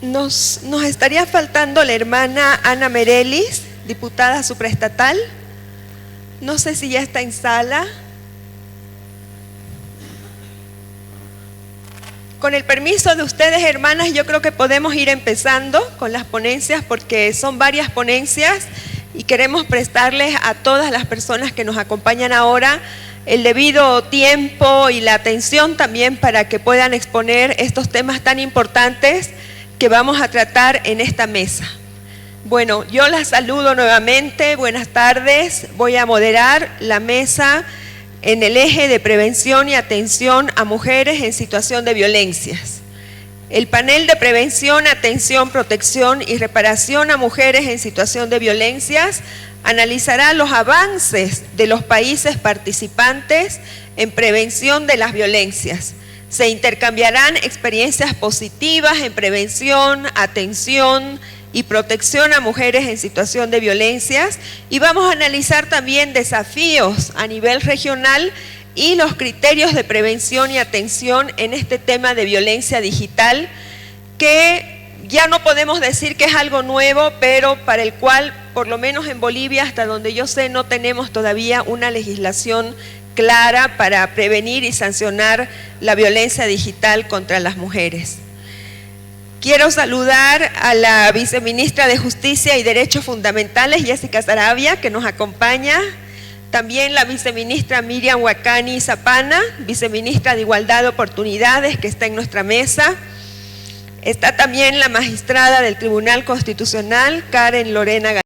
Nos estaría faltando la hermana Ana Merelis, diputada supraestatal. No sé si ya está en sala. Con el permiso de ustedes, hermanas, yo creo que podemos ir empezando con las ponencias porque son varias ponencias y queremos prestarles a todas las personas que nos acompañan ahora el debido tiempo y la atención también para que puedan exponer estos temas tan importantes que vamos a tratar en esta mesa. Bueno, yo las saludo nuevamente, buenas tardes, voy a moderar la mesa en el eje de prevención y atención a mujeres en situación de violencias. El panel de prevención, atención, protección y reparación a mujeres en situación de violencias analizará los avances de los países participantes en prevención de las violencias. Se intercambiarán experiencias positivas en prevención, atención y protección a mujeres en situación de violencias y vamos a analizar también desafíos a nivel regional y los criterios de prevención y atención en este tema de violencia digital que ya no podemos decir que es algo nuevo, pero para el cual, por lo menos en Bolivia, hasta donde yo sé, no tenemos todavía una legislación clara para prevenir y sancionar la violencia digital contra las mujeres. Quiero saludar a la viceministra de Justicia y Derechos Fundamentales, Jessica Saravia, que nos acompaña. También la viceministra Miriam Huacani Zapana, viceministra de Igualdad de Oportunidades, que está en nuestra mesa. Está también la magistrada del Tribunal Constitucional, Karen Lorena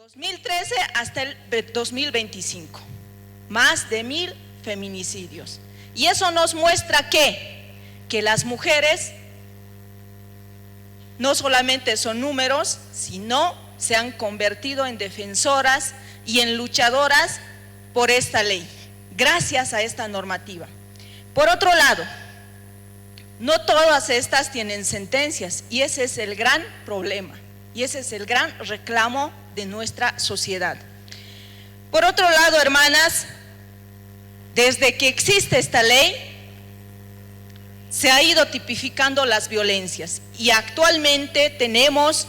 2013 hasta el 2025, más de 1000 feminicidios. Y eso nos muestra que las mujeres no solamente son números, sino se han convertido en defensoras y en luchadoras por esta ley, gracias a esta normativa. Por otro lado, no todas estas tienen sentencias y ese es el gran problema y ese es el gran reclamo de nuestra sociedad. Por otro lado, hermanas, desde que existe esta ley, se ha ido tipificando las violencias y actualmente tenemos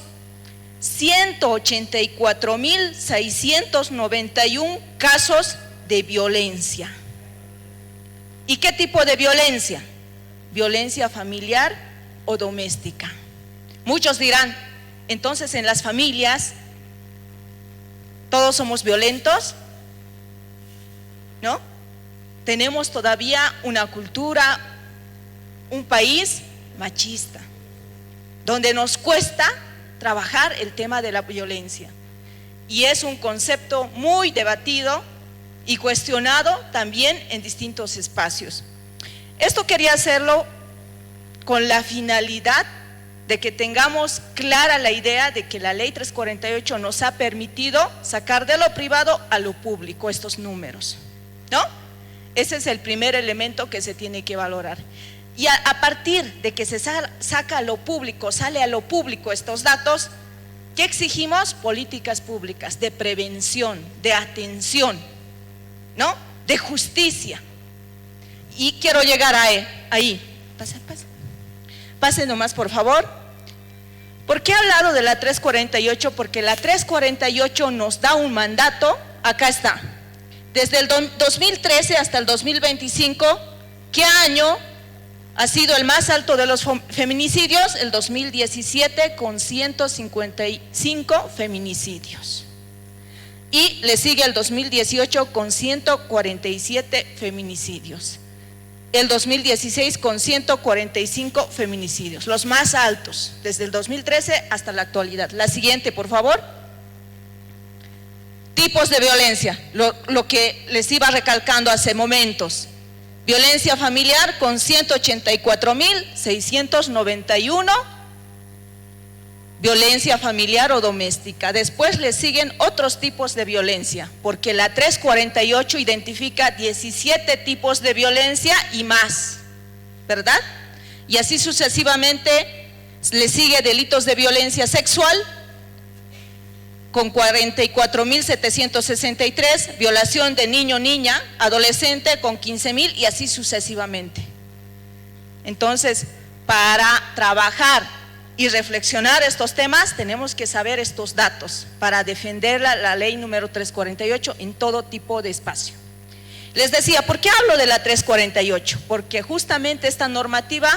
184.691 casos de violencia. ¿Y qué tipo de violencia? Violencia familiar o doméstica. Muchos dirán, entonces en las familias todos somos violentos, ¿no? Tenemos todavía una cultura, un país machista, donde nos cuesta trabajar el tema de la violencia. Y es un concepto muy debatido y cuestionado también en distintos espacios. Esto quería hacerlo con la finalidad de que tengamos clara la idea de que la ley 348 nos ha permitido sacar de lo privado a lo público estos números, ¿no? Ese es el primer elemento que se tiene que valorar. Y a partir de que se saca a lo público, sale a lo público estos datos, ¿qué exigimos? Políticas públicas de prevención, de atención, ¿no? De justicia. Y quiero llegar ahí. Pase nomás, por favor. ¿Por qué he hablado de la 348? Porque la 348 nos da un mandato, acá está. Desde el 2013 hasta el 2025, ¿qué año ha sido el más alto de los feminicidios? El 2017 con 155 feminicidios. Y le sigue el 2018 con 147 feminicidios. El 2016 con 145 feminicidios, los más altos, desde el 2013 hasta la actualidad. La siguiente, por favor. Tipos de violencia, lo que les iba recalcando hace momentos. Violencia familiar con 184.691, violencia familiar o doméstica. Después le siguen otros tipos de violencia, porque la 348 identifica 17 tipos de violencia y más, ¿verdad? Y así sucesivamente le sigue delitos de violencia sexual con 44.763, violación de niño, niña, adolescente con 15.000 y así sucesivamente. Entonces, para trabajar y reflexionar estos temas, tenemos que saber estos datos para defender la ley número 348 en todo tipo de espacio. Les decía, ¿por qué hablo de la 348? Porque justamente esta normativa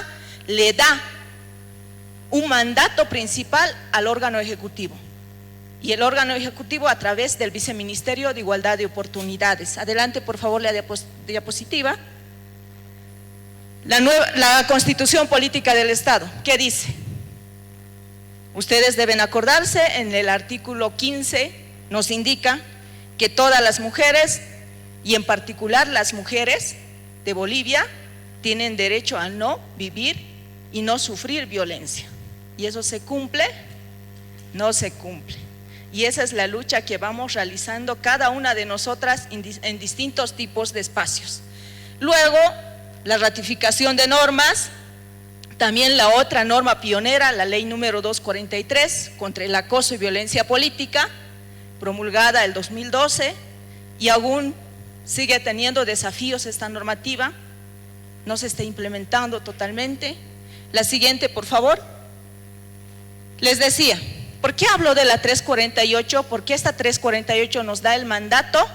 le da un mandato principal al órgano ejecutivo. Y el órgano ejecutivo a través del Viceministerio de Igualdad de Oportunidades. Adelante, por favor, la diapositiva. La Constitución Política del Estado, ¿qué dice? Ustedes deben acordarse, en el artículo 15 nos indica que todas las mujeres, y en particular las mujeres de Bolivia, tienen derecho a no vivir y no sufrir violencia. ¿Y eso se cumple? No se cumple. Y esa es la lucha que vamos realizando cada una de nosotras en distintos tipos de espacios. Luego, la ratificación de normas, también la otra norma pionera, la ley número 243 contra el acoso y violencia política, promulgada el 2012, y aún sigue teniendo desafíos esta normativa, no se está implementando totalmente. La siguiente, por favor. Les decía, ¿por qué hablo de la 348? Porque esta 348 nos da el mandato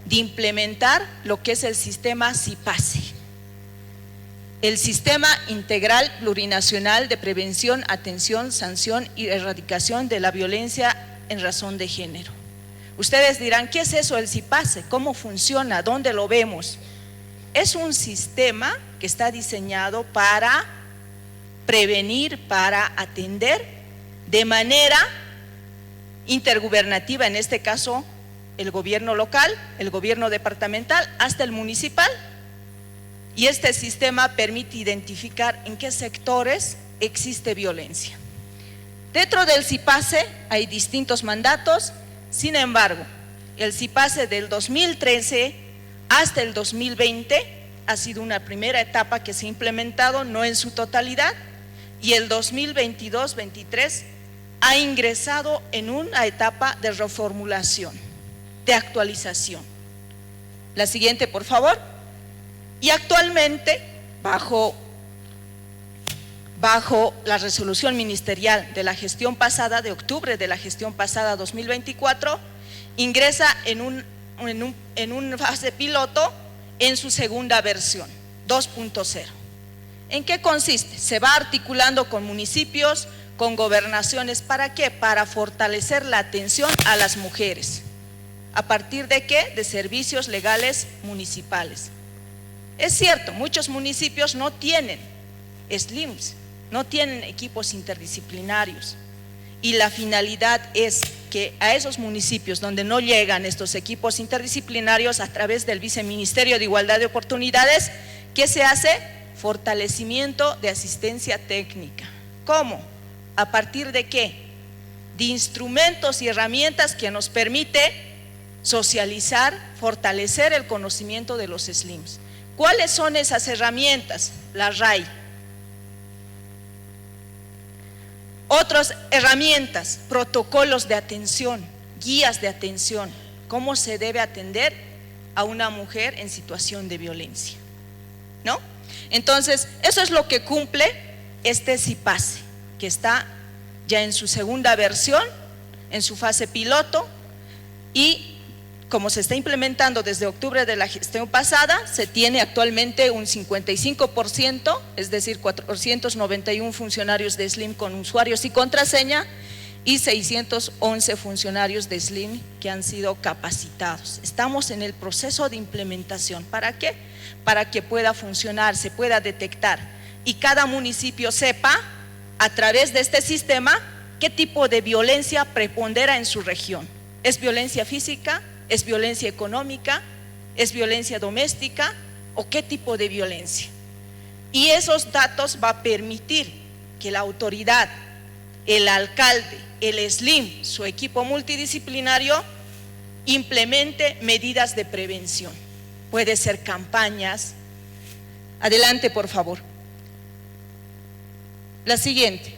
de implementar lo que es el sistema CIPASE, el Sistema Integral Plurinacional de Prevención, Atención, Sanción y Erradicación de la Violencia en Razón de Género. Ustedes dirán, ¿qué es eso el CIPASE? ¿Cómo funciona? ¿Dónde lo vemos? Es un sistema que está diseñado para prevenir, para atender de manera intergubernativa, en este caso el gobierno local, el gobierno departamental, hasta el municipal. Y este sistema permite identificar en qué sectores existe violencia. Dentro del CIPACE hay distintos mandatos, sin embargo, el CIPACE del 2013 hasta el 2020 ha sido una primera etapa que se ha implementado, no en su totalidad, y el 2022-23 ha ingresado en una etapa de reformulación, de actualización. La siguiente, por favor. Y actualmente, bajo la resolución ministerial de la gestión pasada, de octubre de la gestión pasada 2024, ingresa en una fase piloto en su segunda versión, 2.0. ¿En qué consiste? Se va articulando con municipios, con gobernaciones. ¿Para qué? Para fortalecer la atención a las mujeres. ¿A partir de qué? De servicios legales municipales. Es cierto, muchos municipios no tienen SLIMs, no tienen equipos interdisciplinarios, y la finalidad es que a esos municipios donde no llegan estos equipos interdisciplinarios, a través del Viceministerio de Igualdad de Oportunidades, ¿qué se hace? Fortalecimiento de asistencia técnica. ¿Cómo? ¿A partir de qué? De instrumentos y herramientas que nos permite socializar, fortalecer el conocimiento de los SLIMs. ¿Cuáles son esas herramientas? La RAI. Otras herramientas, protocolos de atención, guías de atención, cómo se debe atender a una mujer en situación de violencia, ¿no? Entonces, eso es lo que cumple este CIPACE, que está ya en su segunda versión, en su fase piloto, y como se está implementando desde octubre de la gestión pasada, se tiene actualmente un 55%, es decir, 491 funcionarios de SLIM con usuarios y contraseña, y 611 funcionarios de SLIM que han sido capacitados. Estamos en el proceso de implementación. ¿Para qué? Para que pueda funcionar, se pueda detectar, y cada municipio sepa, a través de este sistema, qué tipo de violencia prepondera en su región. ¿Es violencia física? ¿Es violencia económica? ¿Es violencia doméstica? ¿O qué tipo de violencia? Y esos datos va a permitir que la autoridad, el alcalde, el SLIM, su equipo multidisciplinario, implemente medidas de prevención. Puede ser campañas. Adelante, por favor. La siguiente.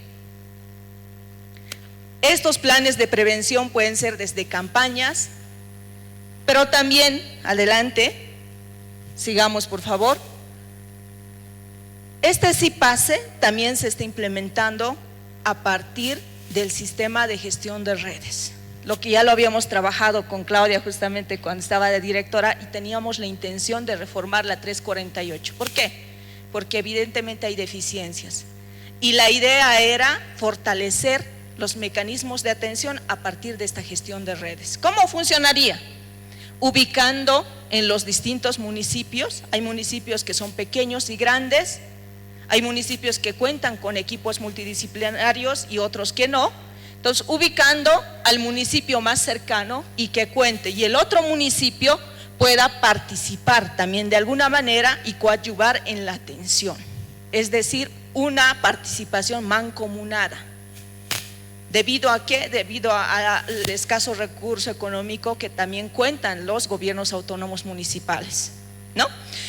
Estos planes de prevención pueden ser desde campañas, pero también, adelante, sigamos por favor. Este CIPACE también se está implementando a partir del sistema de gestión de redes, lo que ya lo habíamos trabajado con Claudia justamente cuando estaba de directora, y teníamos la intención de reformar la 348. ¿Por qué? Porque evidentemente hay deficiencias, y la idea era fortalecer los mecanismos de atención a partir de esta gestión de redes. ¿Cómo funcionaría? Ubicando en los distintos municipios. Hay municipios que son pequeños y grandes, hay municipios que cuentan con equipos multidisciplinarios y otros que no. Entonces, ubicando al municipio más cercano y que cuente, y el otro municipio pueda participar también de alguna manera y coadyuvar en la atención, es decir, una participación mancomunada. ¿Debido a qué? Debido al escaso recurso económico que también cuentan los gobiernos autónomos municipales, ¿no?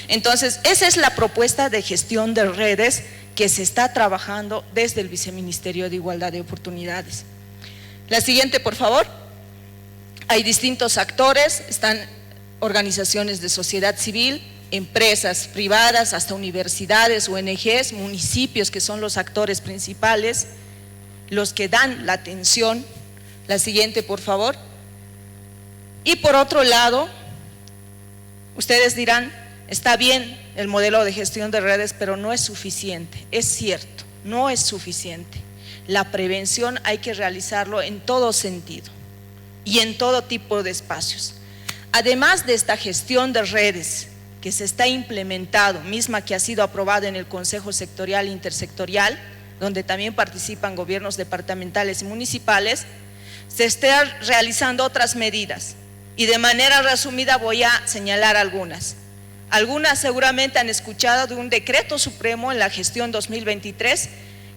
Entonces, esa es la propuesta de gestión de redes que se está trabajando desde el Viceministerio de Igualdad de Oportunidades. La siguiente, por favor. Hay distintos actores, están organizaciones de sociedad civil, empresas privadas, hasta universidades, ONGs, municipios, que son los actores principales, los que dan la atención. La siguiente, por favor. Y por otro lado, ustedes dirán, está bien el modelo de gestión de redes, pero no es suficiente. Es cierto, no es suficiente. La prevención hay que realizarlo en todo sentido y en todo tipo de espacios. Además de esta gestión de redes que se está implementando, misma que ha sido aprobada en el Consejo Sectorial e Intersectorial, donde también participan gobiernos departamentales y municipales, se están realizando otras medidas y de manera resumida voy a señalar algunas. Algunas seguramente han escuchado de un decreto supremo en la gestión 2023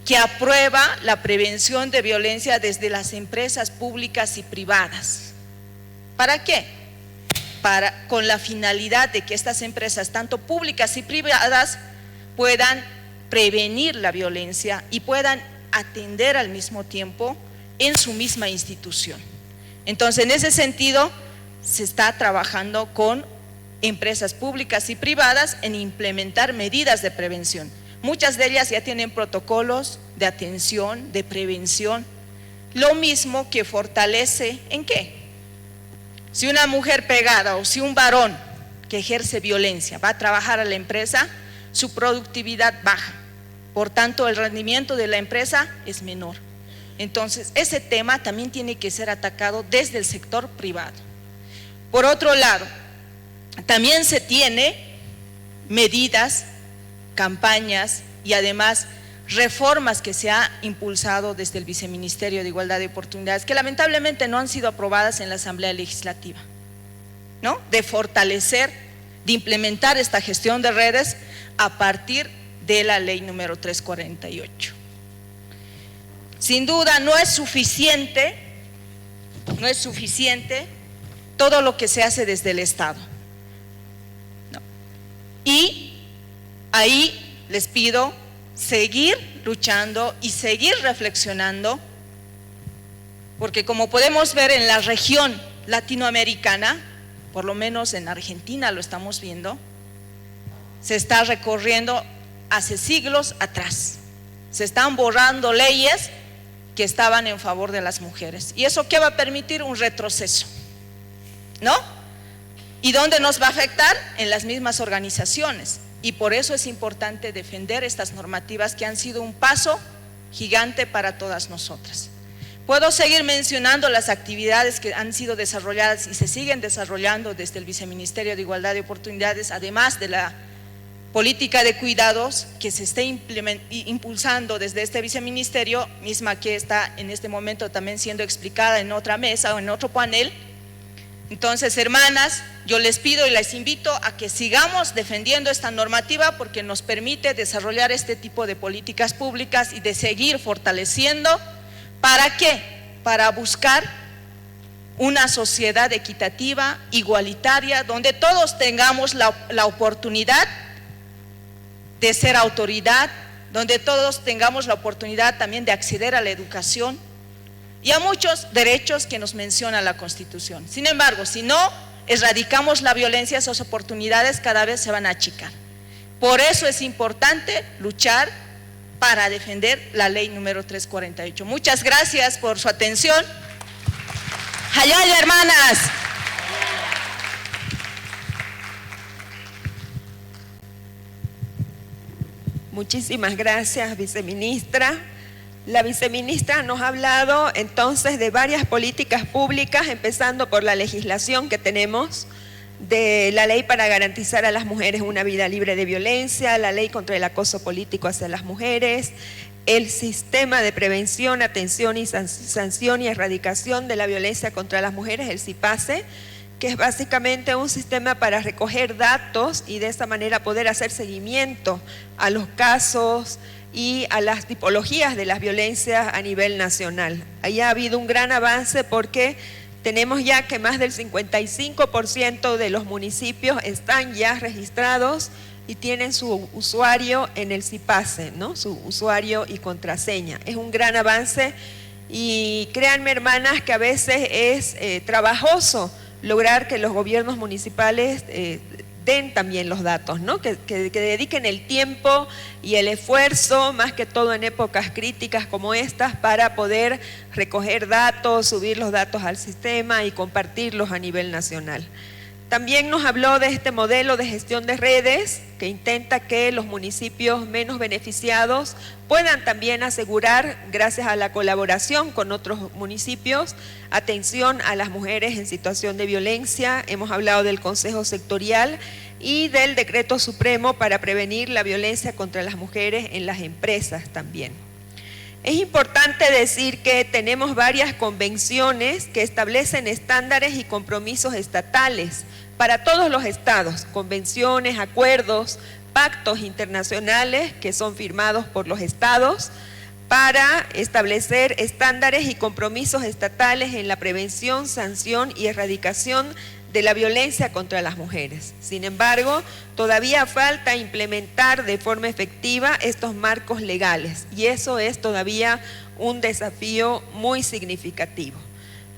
que aprueba la prevención de violencia desde las empresas públicas y privadas. ¿Para qué? Con la finalidad de que estas empresas, tanto públicas y privadas, puedan prevenir la violencia y puedan atender al mismo tiempo en su misma institución. Entonces, en ese sentido, se está trabajando con empresas públicas y privadas en implementar medidas de prevención. Muchas de ellas ya tienen protocolos de atención, de prevención, lo mismo que fortalece ¿en qué? Si una mujer pegada o si un varón que ejerce violencia va a trabajar a la empresa, su productividad baja, por tanto el rendimiento de la empresa es menor. Entonces ese tema también tiene que ser atacado desde el sector privado. Por otro lado, también se tiene medidas, campañas y además reformas que se ha impulsado desde el Viceministerio de Igualdad de Oportunidades, que lamentablemente no han sido aprobadas en la Asamblea Legislativa, ¿no? De fortalecer, de implementar esta gestión de redes a partir de la ley número 348. Sin duda no es suficiente todo lo que se hace desde el Estado, ¿no? Y ahí les pido seguir luchando y seguir reflexionando, porque como podemos ver en la región latinoamericana, por lo menos en Argentina lo estamos viendo, se está recorriendo hace siglos atrás, se están borrando leyes que estaban en favor de las mujeres. ¿Y eso qué va a permitir? Un retroceso, ¿no? ¿Y dónde nos va a afectar? En las mismas organizaciones. Y por eso es importante defender estas normativas que han sido un paso gigante para todas nosotras. Puedo seguir mencionando las actividades que han sido desarrolladas y se siguen desarrollando desde el Viceministerio de Igualdad de Oportunidades, además de la política de cuidados que se está impulsando desde este viceministerio, misma que está en este momento también siendo explicada en otra mesa o en otro panel. Entonces, hermanas, yo les pido y les invito a que sigamos defendiendo esta normativa porque nos permite desarrollar este tipo de políticas públicas y de seguir fortaleciendo. ¿Para qué? Para buscar una sociedad equitativa, igualitaria, donde todos tengamos la oportunidad de ser autoridad, donde todos tengamos la oportunidad también de acceder a la educación y a muchos derechos que nos menciona la Constitución. Sin embargo, si no erradicamos la violencia, esas oportunidades cada vez se van a achicar. Por eso es importante luchar para defender la ley número 348. Muchas gracias por su atención. ¡Hayaya, hermanas! Muchísimas gracias, viceministra. La viceministra nos ha hablado entonces de varias políticas públicas, empezando por la legislación que tenemos, de la ley para garantizar a las mujeres una vida libre de violencia, la ley contra el acoso político hacia las mujeres, el sistema de prevención, atención y sanción y erradicación de la violencia contra las mujeres, el CIPACE, que es básicamente un sistema para recoger datos y de esa manera poder hacer seguimiento a los casos y a las tipologías de las violencias a nivel nacional. Ahí ha habido un gran avance porque tenemos ya que más del 55% de los municipios están ya registrados y tienen su usuario en el CIPACE, ¿no? Su usuario y contraseña. Es un gran avance y créanme, hermanas, que a veces es trabajoso lograr que los gobiernos municipales den también los datos, ¿no? Que dediquen el tiempo y el esfuerzo, más que todo en épocas críticas como estas, para poder recoger datos, subir los datos al sistema y compartirlos a nivel nacional. También nos habló de este modelo de gestión de redes que intenta que los municipios menos beneficiados puedan también asegurar, gracias a la colaboración con otros municipios, atención a las mujeres en situación de violencia. Hemos hablado del Consejo Sectorial y del Decreto Supremo para prevenir la violencia contra las mujeres en las empresas también. Es importante decir que tenemos varias convenciones que establecen estándares y compromisos estatales para todos los estados, convenciones, acuerdos, pactos internacionales que son firmados por los estados para establecer estándares y compromisos estatales en la prevención, sanción y erradicación de la violencia contra las mujeres. Sin embargo, todavía falta implementar de forma efectiva estos marcos legales y eso es todavía un desafío muy significativo.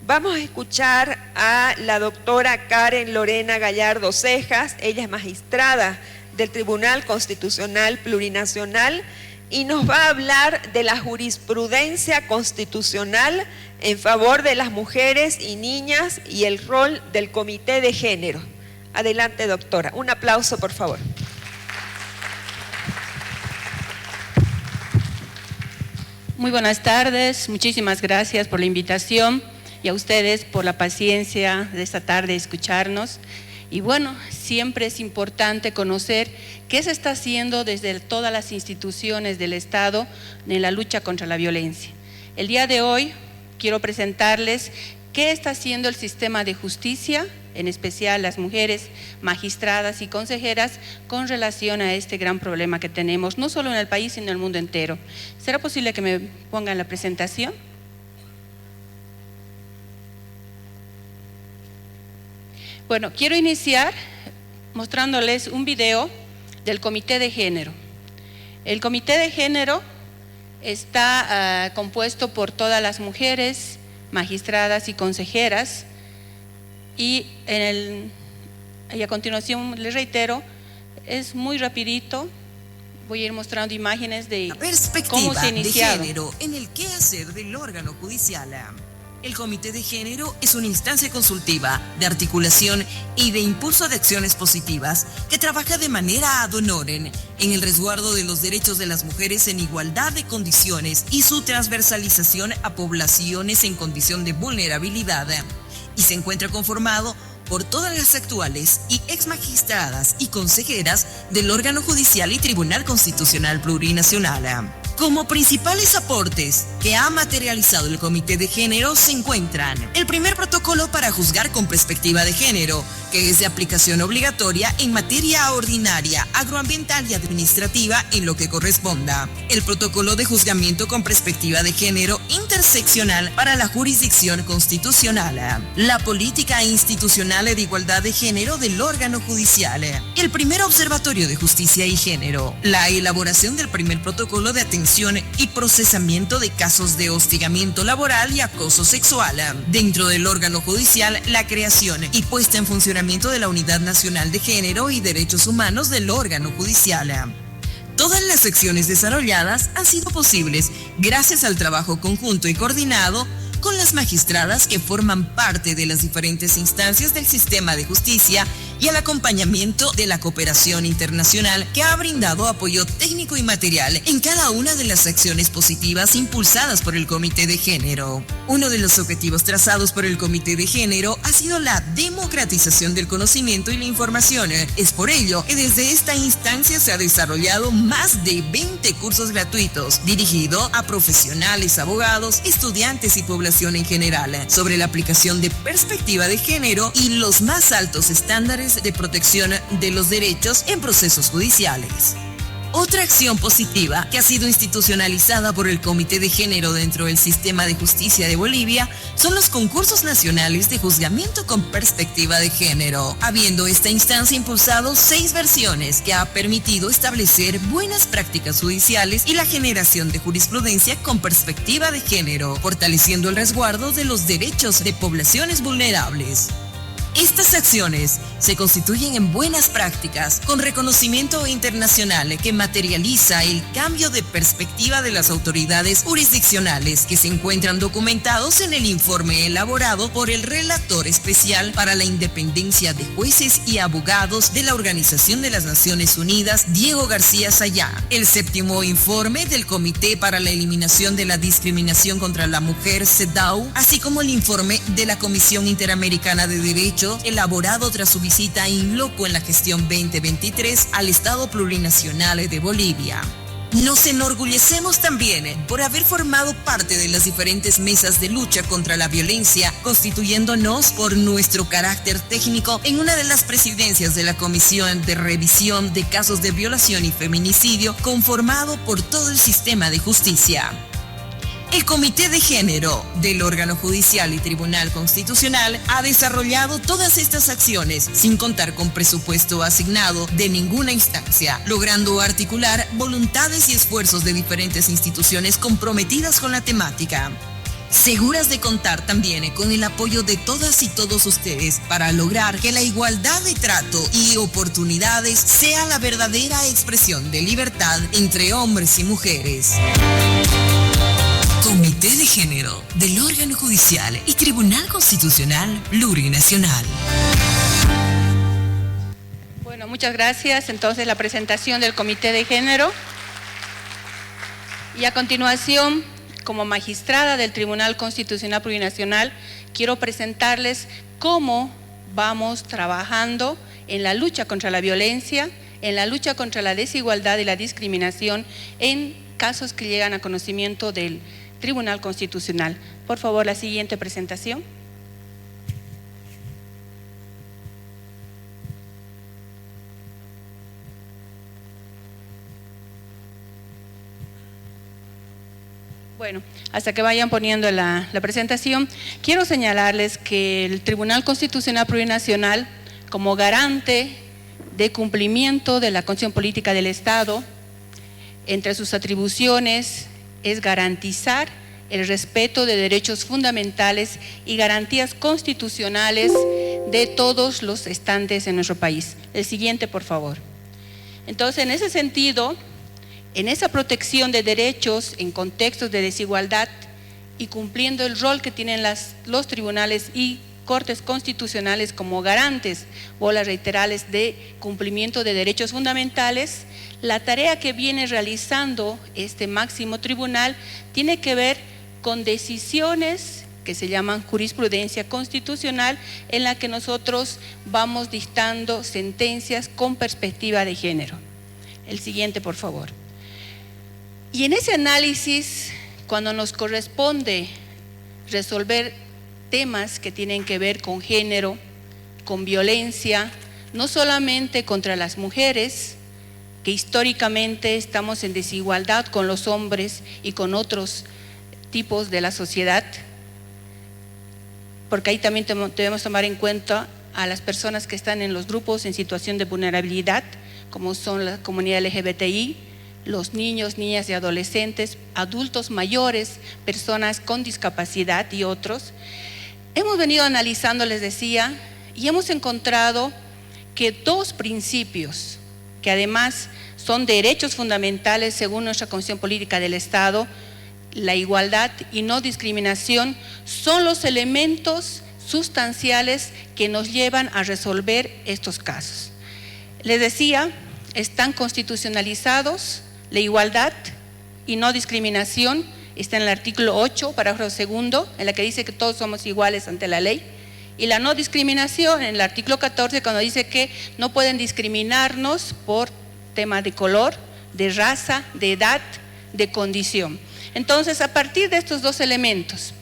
Vamos a escuchar a la doctora Karen Lorena Gallardo Cejas. Ella es magistrada del Tribunal Constitucional Plurinacional y nos va a hablar de la jurisprudencia constitucional en favor de las mujeres y niñas y el rol del Comité de Género. Adelante, doctora. Un aplauso, por favor. Muy buenas tardes, muchísimas gracias por la invitación y a ustedes por la paciencia de esta tarde escucharnos. Y bueno, siempre es importante conocer qué se está haciendo desde todas las instituciones del Estado en la lucha contra la violencia. El día de hoy quiero presentarles qué está haciendo el sistema de justicia, en especial las mujeres magistradas y consejeras, con relación a este gran problema que tenemos, no solo en el país, sino en el mundo entero. ¿Será posible que me pongan la presentación? Bueno, quiero iniciar mostrándoles un video del Comité de Género. El Comité de Género está compuesto por todas las mujeres magistradas y consejeras y a continuación les reitero, es muy rapidito, voy a ir mostrando imágenes de cómo se ha iniciado. De género en el quehacer del órgano judicial. El Comité de Género es una instancia consultiva, de articulación y de impulso de acciones positivas que trabaja de manera ad honorem en el resguardo de los derechos de las mujeres en igualdad de condiciones y su transversalización a poblaciones en condición de vulnerabilidad. Y se encuentra conformado por todas las actuales y ex magistradas y consejeras del órgano judicial y Tribunal Constitucional Plurinacional. Como principales aportes que ha materializado el Comité de Género se encuentran el primer protocolo para juzgar con perspectiva de género, que es de aplicación obligatoria en materia ordinaria, agroambiental y administrativa en lo que corresponda. El protocolo de juzgamiento con perspectiva de género interseccional para la jurisdicción constitucional. La política institucional de igualdad de género del órgano judicial. El primer observatorio de justicia y género. La elaboración del primer protocolo de atención y procesamiento de casos de hostigamiento laboral y acoso sexual. Dentro del órgano judicial, la creación y puesta en funcionamiento de la Unidad Nacional de Género y Derechos Humanos del órgano judicial. Todas las acciones desarrolladas han sido posibles gracias al trabajo conjunto y coordinado con las magistradas que forman parte de las diferentes instancias del sistema de justicia y al acompañamiento de la cooperación internacional que ha brindado apoyo técnico y material en cada una de las acciones positivas impulsadas por el Comité de Género. Uno de los objetivos trazados por el Comité de Género ha sido la democratización del conocimiento y la información. Es por ello que desde esta instancia se ha desarrollado más de 20 cursos gratuitos dirigidos a profesionales, abogados, estudiantes y población en general sobre la aplicación de perspectiva de género y los más altos estándares de protección de los derechos en procesos judiciales. Otra acción positiva que ha sido institucionalizada por el Comité de Género dentro del sistema de justicia de Bolivia son los concursos nacionales de juzgamiento con perspectiva de género, habiendo esta instancia impulsado 6 versiones que ha permitido establecer buenas prácticas judiciales y la generación de jurisprudencia con perspectiva de género, fortaleciendo el resguardo de los derechos de poblaciones vulnerables. Estas acciones se constituyen en buenas prácticas con reconocimiento internacional que materializa el cambio de perspectiva de las autoridades jurisdiccionales que se encuentran documentados en el informe elaborado por el Relator Especial para la Independencia de Jueces y Abogados de la Organización de las Naciones Unidas, Diego García Sayá, el 7º informe del Comité para la Eliminación de la Discriminación contra la Mujer, CEDAW, así como el informe de la Comisión Interamericana de Derechos elaborado tras su visita in loco en la gestión 2023 al Estado Plurinacional de Bolivia. Nos enorgullecemos también por haber formado parte de las diferentes mesas de lucha contra la violencia, constituyéndonos por nuestro carácter técnico en una de las presidencias de la Comisión de Revisión de Casos de Violación y Feminicidio, conformado por todo el sistema de justicia. El Comité de Género del órgano judicial y Tribunal Constitucional ha desarrollado todas estas acciones sin contar con presupuesto asignado de ninguna instancia, logrando articular voluntades y esfuerzos de diferentes instituciones comprometidas con la temática. Seguras de contar también con el apoyo de todas y todos ustedes para lograr que la igualdad de trato y oportunidades sea la verdadera expresión de libertad entre hombres y mujeres. Comité de Género del órgano judicial y Tribunal Constitucional Plurinacional. Bueno, muchas gracias. Entonces, la presentación del Comité de Género. Y a continuación, como magistrada del Tribunal Constitucional Plurinacional, quiero presentarles cómo vamos trabajando en la lucha contra la violencia, en la lucha contra la desigualdad y la discriminación en casos que llegan a conocimiento del Tribunal Constitucional. Por favor, la siguiente presentación. Bueno, hasta que vayan poniendo la presentación, quiero señalarles que el Tribunal Constitucional Plurinacional, como garante de cumplimiento de la Constitución Política del Estado, entre sus atribuciones es garantizar el respeto de derechos fundamentales y garantías constitucionales de todos los estantes en nuestro país. El siguiente, por favor. Entonces, en ese sentido, en esa protección de derechos en contextos de desigualdad y cumpliendo el rol que tienen los tribunales y cortes constitucionales como garantes, bolas reiterables de cumplimiento de derechos fundamentales, la tarea que viene realizando este máximo tribunal tiene que ver con decisiones que se llaman jurisprudencia constitucional, en la que nosotros vamos dictando sentencias con perspectiva de género. El siguiente, por favor. Y en ese análisis, cuando nos corresponde resolver temas que tienen que ver con género, con violencia, no solamente contra las mujeres, que históricamente estamos en desigualdad con los hombres y con otros tipos de la sociedad, porque ahí también debemos tomar en cuenta a las personas que están en los grupos en situación de vulnerabilidad, como son la comunidad LGBTI, los niños, niñas y adolescentes, adultos mayores, personas con discapacidad y otros. Hemos venido analizando, les decía, y hemos encontrado que dos principios, que además son derechos fundamentales según nuestra Constitución Política del Estado, la igualdad y no discriminación, son los elementos sustanciales que nos llevan a resolver estos casos. Les decía, están constitucionalizados la igualdad y no discriminación, está en el artículo 8, parágrafo segundo, en la que dice que todos somos iguales ante la ley, y la no discriminación en el artículo 14, cuando dice que no pueden discriminarnos por tema de color, de raza, de edad, de condición. Entonces, a partir de estos dos elementos,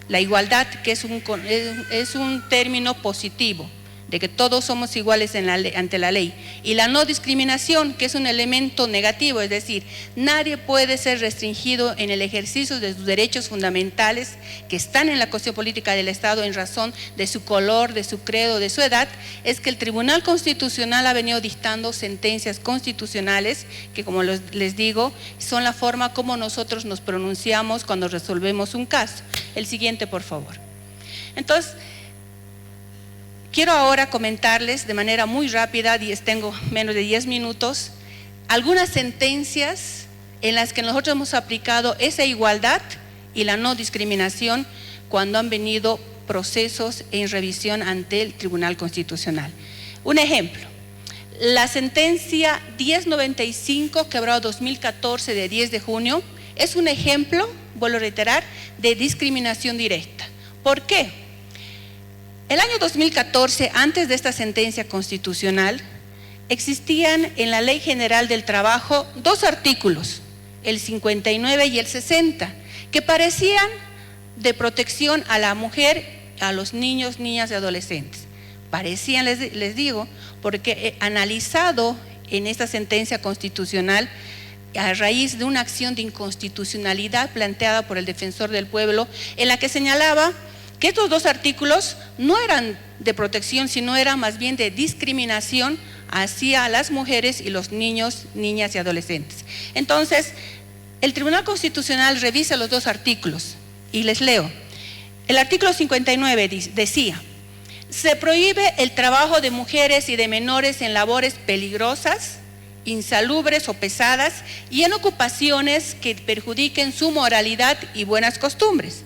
la igualdad, que es un término positivo, de que todos somos iguales ante la ley, y la no discriminación, que es un elemento negativo, es decir, nadie puede ser restringido en el ejercicio de sus derechos fundamentales que están en la Constitución Política del Estado en razón de su color, de su credo, de su edad, es que el Tribunal Constitucional ha venido dictando sentencias constitucionales que, como les digo, son la forma como nosotros nos pronunciamos cuando resolvemos un caso. El siguiente, por favor. Entonces, quiero ahora comentarles de manera muy rápida, tengo menos de 10 minutos, algunas sentencias en las que nosotros hemos aplicado esa igualdad y la no discriminación cuando han venido procesos en revisión ante el Tribunal Constitucional. Un ejemplo, la sentencia 1095, quebrado 2014 de 10 de junio, es un ejemplo, vuelvo a reiterar, de discriminación directa. ¿Por qué? El año 2014, antes de esta sentencia constitucional, existían en la Ley General del Trabajo dos artículos el 59 y el 60, que parecían de protección a la mujer, a los niños, niñas y adolescentes. Parecían, les digo, porque analizado en esta sentencia constitucional, a raíz de una acción de inconstitucionalidad planteada por el defensor del pueblo, en la que señalaba que estos dos artículos no eran de protección, sino eran más bien de discriminación hacia las mujeres y los niños, niñas y adolescentes. Entonces, el Tribunal Constitucional revisa los dos artículos y les leo. El artículo 59 decía: se prohíbe el trabajo de mujeres y de menores en labores peligrosas, insalubres o pesadas y en ocupaciones que perjudiquen su moralidad y buenas costumbres.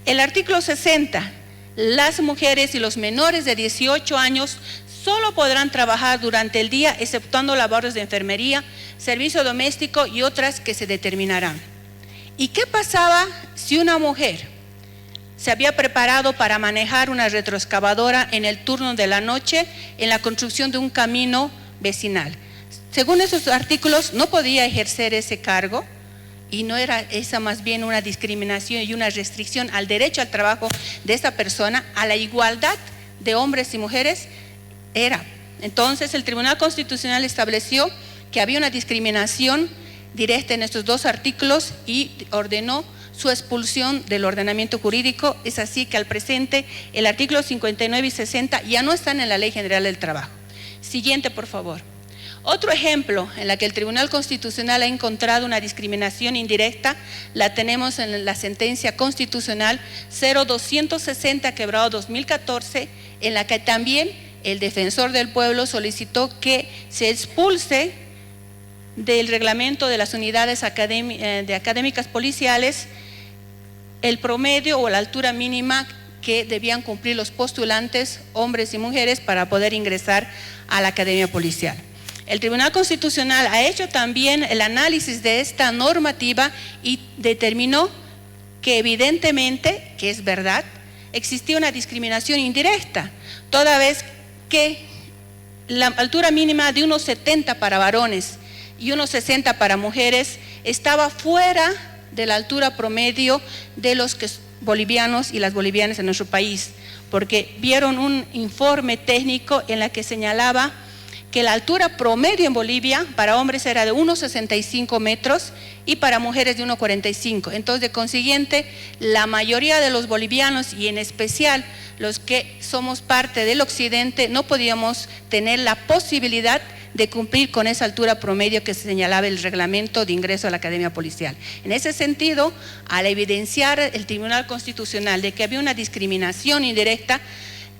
El artículo 60, las mujeres y los menores de 18 años solo podrán trabajar durante el día, exceptuando labores de enfermería, servicio doméstico y otras que se determinarán. ¿Y qué pasaba si una mujer se había preparado para manejar una retroexcavadora en el turno de la noche en la construcción de un camino vecinal? Según esos artículos, no podía ejercer ese cargo y no era esa más bien una discriminación y una restricción al derecho al trabajo de esa persona, a la igualdad de hombres y mujeres era. Entonces el Tribunal Constitucional estableció que había una discriminación directa en estos dos artículos y ordenó su expulsión del ordenamiento jurídico. Es así que al presente el artículo 59 y 60 ya no están en la Ley General del Trabajo. Siguiente, por favor. Otro ejemplo en la que el Tribunal Constitucional ha encontrado una discriminación indirecta la tenemos en la sentencia constitucional 0260/2014, en la que también el defensor del pueblo solicitó que se expulse del reglamento de las unidades académicas policiales el promedio o la altura mínima que debían cumplir los postulantes, hombres y mujeres, para poder ingresar a la academia policial. El Tribunal Constitucional ha hecho también el análisis de esta normativa y determinó que evidentemente, que es verdad, existía una discriminación indirecta, toda vez que la altura mínima de 1,70 para varones y 1,60 para mujeres estaba fuera de la altura promedio de los bolivianos y las bolivianas en nuestro país, porque vieron un informe técnico en la que señalaba que la altura promedio en Bolivia para hombres era de 1,65 metros y para mujeres de 1,45. Entonces, de consiguiente, la mayoría de los bolivianos y en especial los que somos parte del occidente no podíamos tener la posibilidad de cumplir con esa altura promedio que señalaba el reglamento de ingreso a la academia policial. En ese sentido, al evidenciar el Tribunal Constitucional de que había una discriminación indirecta,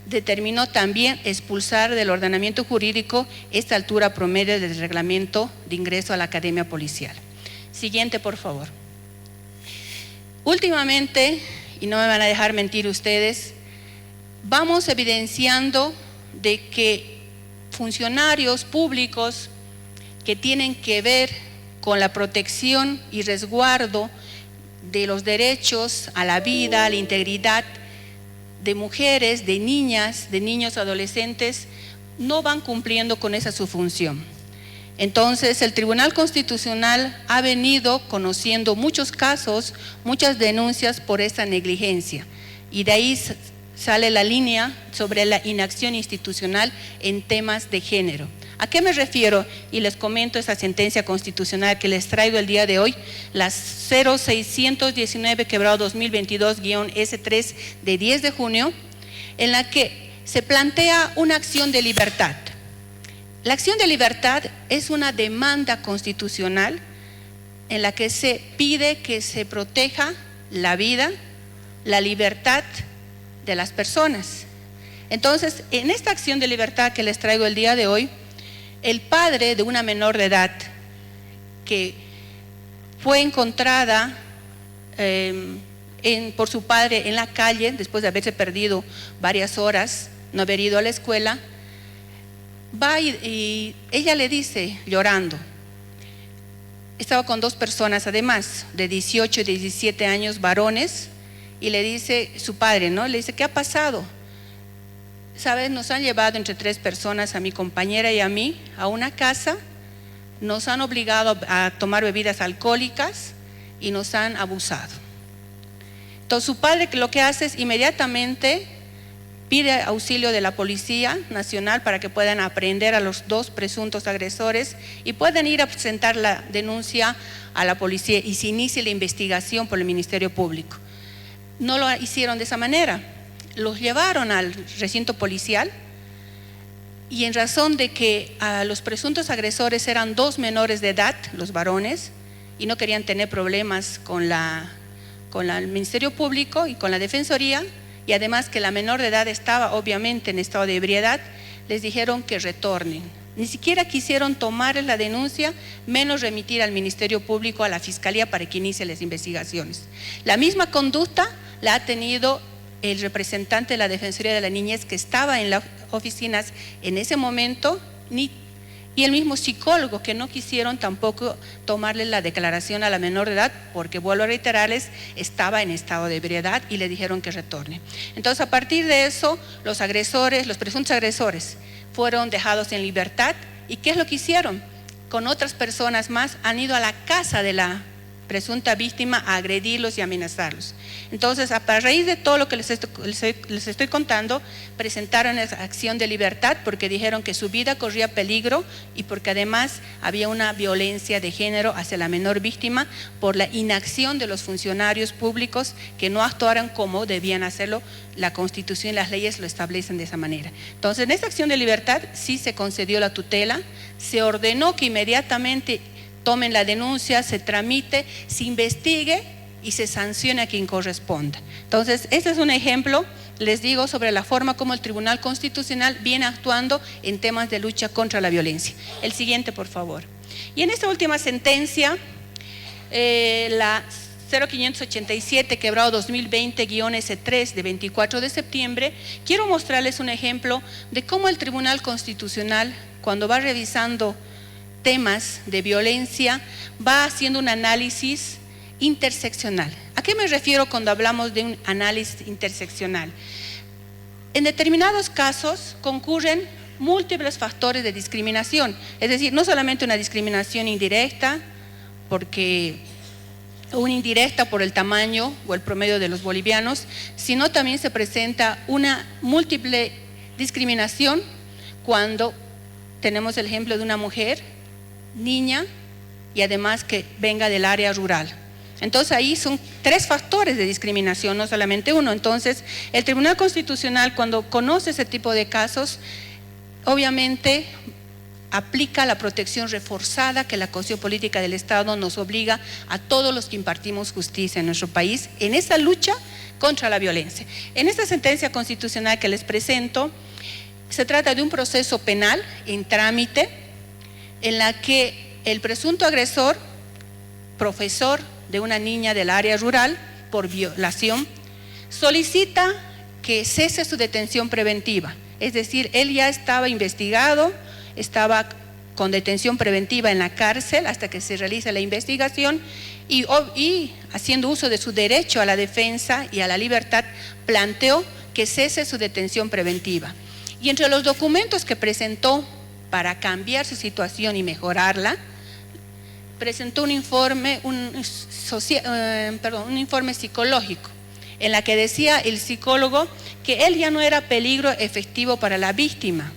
determinó también expulsar del ordenamiento jurídico esta altura promedio del reglamento de ingreso a la academia policial. Siguiente, por favor. Últimamente, y no me van a dejar mentir ustedes, vamos evidenciando de que funcionarios públicos que tienen que ver con la protección y resguardo de los derechos a la vida, a la integridad de mujeres, de niñas, de niños, adolescentes, no van cumpliendo con esa su función. Entonces, el Tribunal Constitucional ha venido conociendo muchos casos, muchas denuncias por esa negligencia, y de ahí sale la línea sobre la inacción institucional en temas de género. ¿A qué me refiero? Y les comento esa sentencia constitucional que les traigo el día de hoy, la 0619/2022-S3 de 10 de junio, en la que se plantea una acción de libertad. La acción de libertad es una demanda constitucional en la que se pide que se proteja la vida, la libertad de las personas. Entonces, en esta acción de libertad que les traigo el día de hoy, el padre de una menor de edad que fue encontrada por su padre en la calle después de haberse perdido varias horas, no haber ido a la escuela, va y ella le dice, llorando, estaba con dos personas además, de 18 y 17 años, varones, y le dice su padre, ¿no? Le dice, ¿qué ha pasado? ¿Sabes? Nos han llevado entre 3 personas, a mi compañera y a mí, a una casa. nos han obligado a tomar bebidas alcohólicas y nos han abusado. Entonces su padre lo que hace es inmediatamente pide auxilio de la Policía Nacional para que puedan aprehender a los 2 presuntos agresores y puedan ir a presentar la denuncia a la policía y se inicie la investigación por el Ministerio Público. No lo hicieron de esa manera, los llevaron al recinto policial y en razón de que a los presuntos agresores eran 2 menores de edad, los varones, y no querían tener problemas con el Ministerio Público y con la Defensoría, y además que la menor de edad estaba obviamente en estado de ebriedad, les dijeron que retornen. Ni siquiera quisieron tomar la denuncia, menos remitir al Ministerio Público, a la Fiscalía, para que inicie las investigaciones. La misma conducta la ha tenido el representante de la Defensoría de la Niñez, que estaba en las oficinas en ese momento, y el mismo psicólogo, que no quisieron tampoco tomarle la declaración a la menor de edad, porque vuelvo a reiterarles, estaba en estado de ebriedad y le dijeron que retorne. Entonces, a partir de eso, los presuntos agresores, fueron dejados en libertad. ¿Y qué es lo que hicieron? Con otras personas más han ido a la casa de la presunta víctima a agredirlos y amenazarlos. Entonces, a raíz de todo lo que les estoy contando, presentaron esa acción de libertad porque dijeron que su vida corría peligro y porque además había una violencia de género hacia la menor víctima por la inacción de los funcionarios públicos que no actuaron como debían hacerlo. La Constitución y las leyes lo establecen de esa manera. Entonces, en esta acción de libertad sí se concedió la tutela, se ordenó que inmediatamente tomen la denuncia, se tramite, se investigue y se sancione a quien corresponda. Entonces, este es un ejemplo, les digo, sobre la forma como el Tribunal Constitucional viene actuando en temas de lucha contra la violencia. El siguiente, por favor. Y en esta última sentencia, la 0587, quebrado 2020-S3 de 24 de septiembre, quiero mostrarles un ejemplo de cómo el Tribunal Constitucional, cuando va revisando temas de violencia, va haciendo un análisis interseccional. ¿A qué me refiero cuando hablamos de un análisis interseccional? En determinados casos concurren múltiples factores de discriminación, es decir, no solamente una discriminación indirecta, una indirecta por el tamaño o el promedio de los bolivianos, sino también se presenta una múltiple discriminación cuando tenemos el ejemplo de una mujer, niña, y además que venga del área rural. Entonces ahí son 3 factores de discriminación, no solamente uno. Entonces el Tribunal Constitucional, cuando conoce ese tipo de casos, obviamente aplica la protección reforzada que la Constitución Política del Estado nos obliga a todos los que impartimos justicia en nuestro país en esa lucha contra la violencia. En esta sentencia constitucional que les presento, se trata de un proceso penal en trámite en la que el presunto agresor, profesor de una niña del área rural por violación, solicita que cese su detención preventiva. Es decir, él ya estaba investigado, estaba con detención preventiva en la cárcel hasta que se realice la investigación y haciendo uso de su derecho a la defensa y a la libertad, planteó que cese su detención preventiva. Y entre los documentos que presentó para cambiar su situación y mejorarla, presentó un informe psicológico, en la que decía el psicólogo que él ya no era peligro efectivo para la víctima,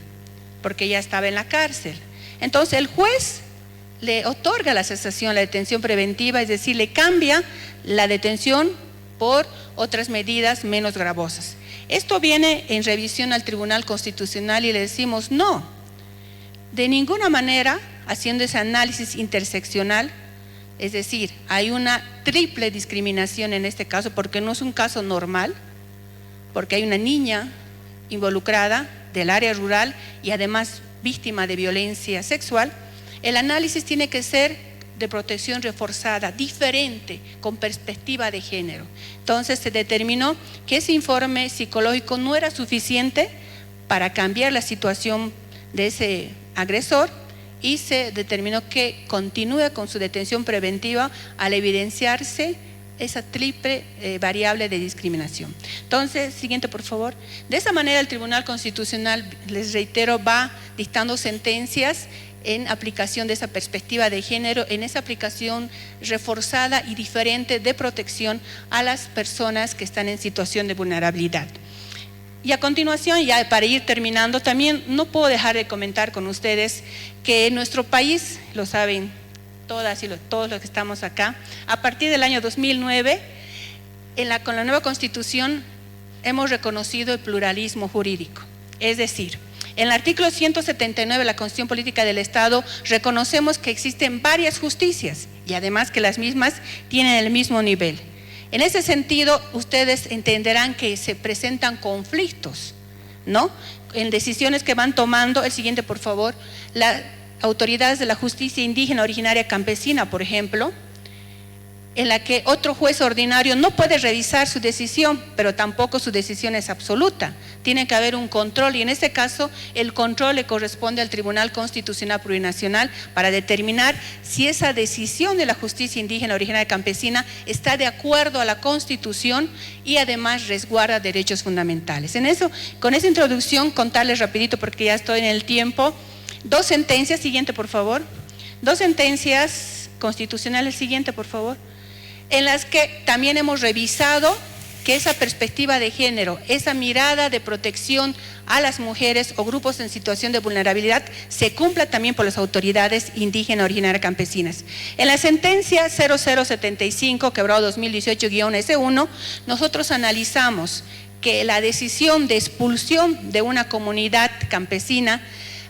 porque ya estaba en la cárcel. Entonces el juez le otorga la cesación, la detención preventiva, es decir, le cambia la detención por otras medidas menos gravosas. Esto viene en revisión al Tribunal Constitucional y le decimos no. De ninguna manera, haciendo ese análisis interseccional, es decir, hay una triple discriminación en este caso, porque no es un caso normal, porque hay una niña involucrada del área rural y además víctima de violencia sexual. El análisis tiene que ser de protección reforzada, diferente, con perspectiva de género. Entonces se determinó que ese informe psicológico no era suficiente para cambiar la situación de ese agresor y se determinó que continúe con su detención preventiva al evidenciarse esa triple variable de discriminación. Entonces, siguiente por favor. De esa manera el Tribunal Constitucional, les reitero, va dictando sentencias en aplicación de esa perspectiva de género, en esa aplicación reforzada y diferente de protección a las personas que están en situación de vulnerabilidad. Y a continuación, ya para ir terminando, también no puedo dejar de comentar con ustedes que en nuestro país, lo saben todas y todos los que estamos acá, a partir del año 2009, con la nueva Constitución hemos reconocido el pluralismo jurídico. Es decir, en el artículo 179 de la Constitución Política del Estado reconocemos que existen varias justicias y además que las mismas tienen el mismo nivel. En ese sentido, ustedes entenderán que se presentan conflictos, ¿no?, en decisiones que van tomando. El siguiente, por favor. Las autoridades de la justicia indígena originaria campesina, por ejemplo, en la que otro juez ordinario no puede revisar su decisión, pero tampoco su decisión es absoluta. Tiene que haber un control y en este caso el control le corresponde al Tribunal Constitucional Plurinacional para determinar si esa decisión de la justicia indígena originaria campesina está de acuerdo a la Constitución y además resguarda derechos fundamentales. Con esa introducción, contarles rapidito porque ya estoy en el tiempo, 2 sentencias, siguiente por favor, 2 sentencias constitucionales, siguiente por favor, en las que también hemos revisado que esa perspectiva de género, esa mirada de protección a las mujeres o grupos en situación de vulnerabilidad se cumpla también por las autoridades indígenas originarias campesinas. En la sentencia 0075, quebrado 2018-S1, nosotros analizamos que la decisión de expulsión de una comunidad campesina